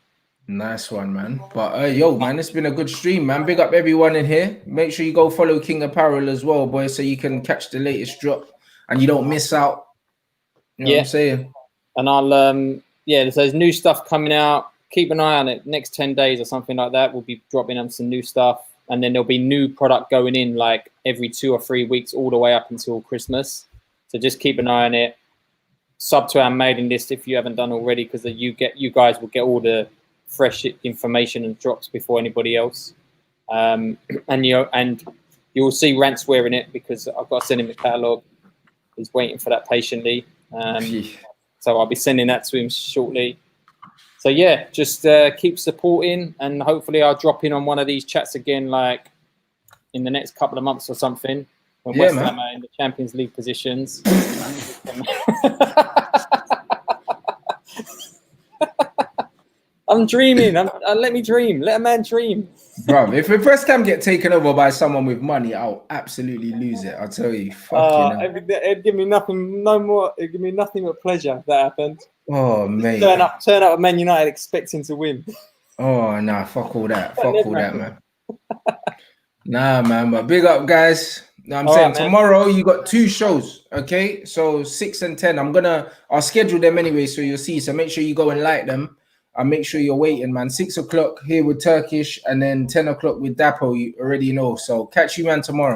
Nice one, man. But yo, man, it's been a good stream, man. Big up everyone in here. Make sure you go follow King Apparel as well, boy, so you can catch the latest drop and you don't miss out. You know what I'm saying? And I'll there's new stuff coming out. Keep an eye on it. Next 10 days or something like that, we'll be dropping them some new stuff. And then there'll be new product going in like every 2 or 3 weeks all the way up until Christmas. So just keep an eye on it. Sub to our mailing list if you haven't done already, because you guys will get all the fresh information and drops before anybody else. And you'll see Rants wearing it because I've got to send him the catalogue. is waiting for that patiently. Phew. So I'll be sending that to him shortly. So yeah, just keep supporting, and hopefully I'll drop in on one of these chats again, like in the next couple of months or something, when West Ham are in the Champions League positions. I'm dreaming. Let me dream. Let a man dream. Bro, if West Ham get taken over by someone with money, I'll absolutely lose it. I'll tell you. It'd give me nothing, no more. It'd give me nothing but pleasure if that happened. Oh, mate. Turn up at Man United expecting to win. Oh, nah, fuck all that. Fuck all that, man. Nah, man, but big up, guys. I'm saying tomorrow you got 2 shows, okay? So 6 and 10. I'll schedule them anyway, so you'll see. So make sure you go and like them. And make sure you're waiting, man. 6 o'clock here with Turkish, and then 10 o'clock with Dapo. You already know. So catch you, man, tomorrow.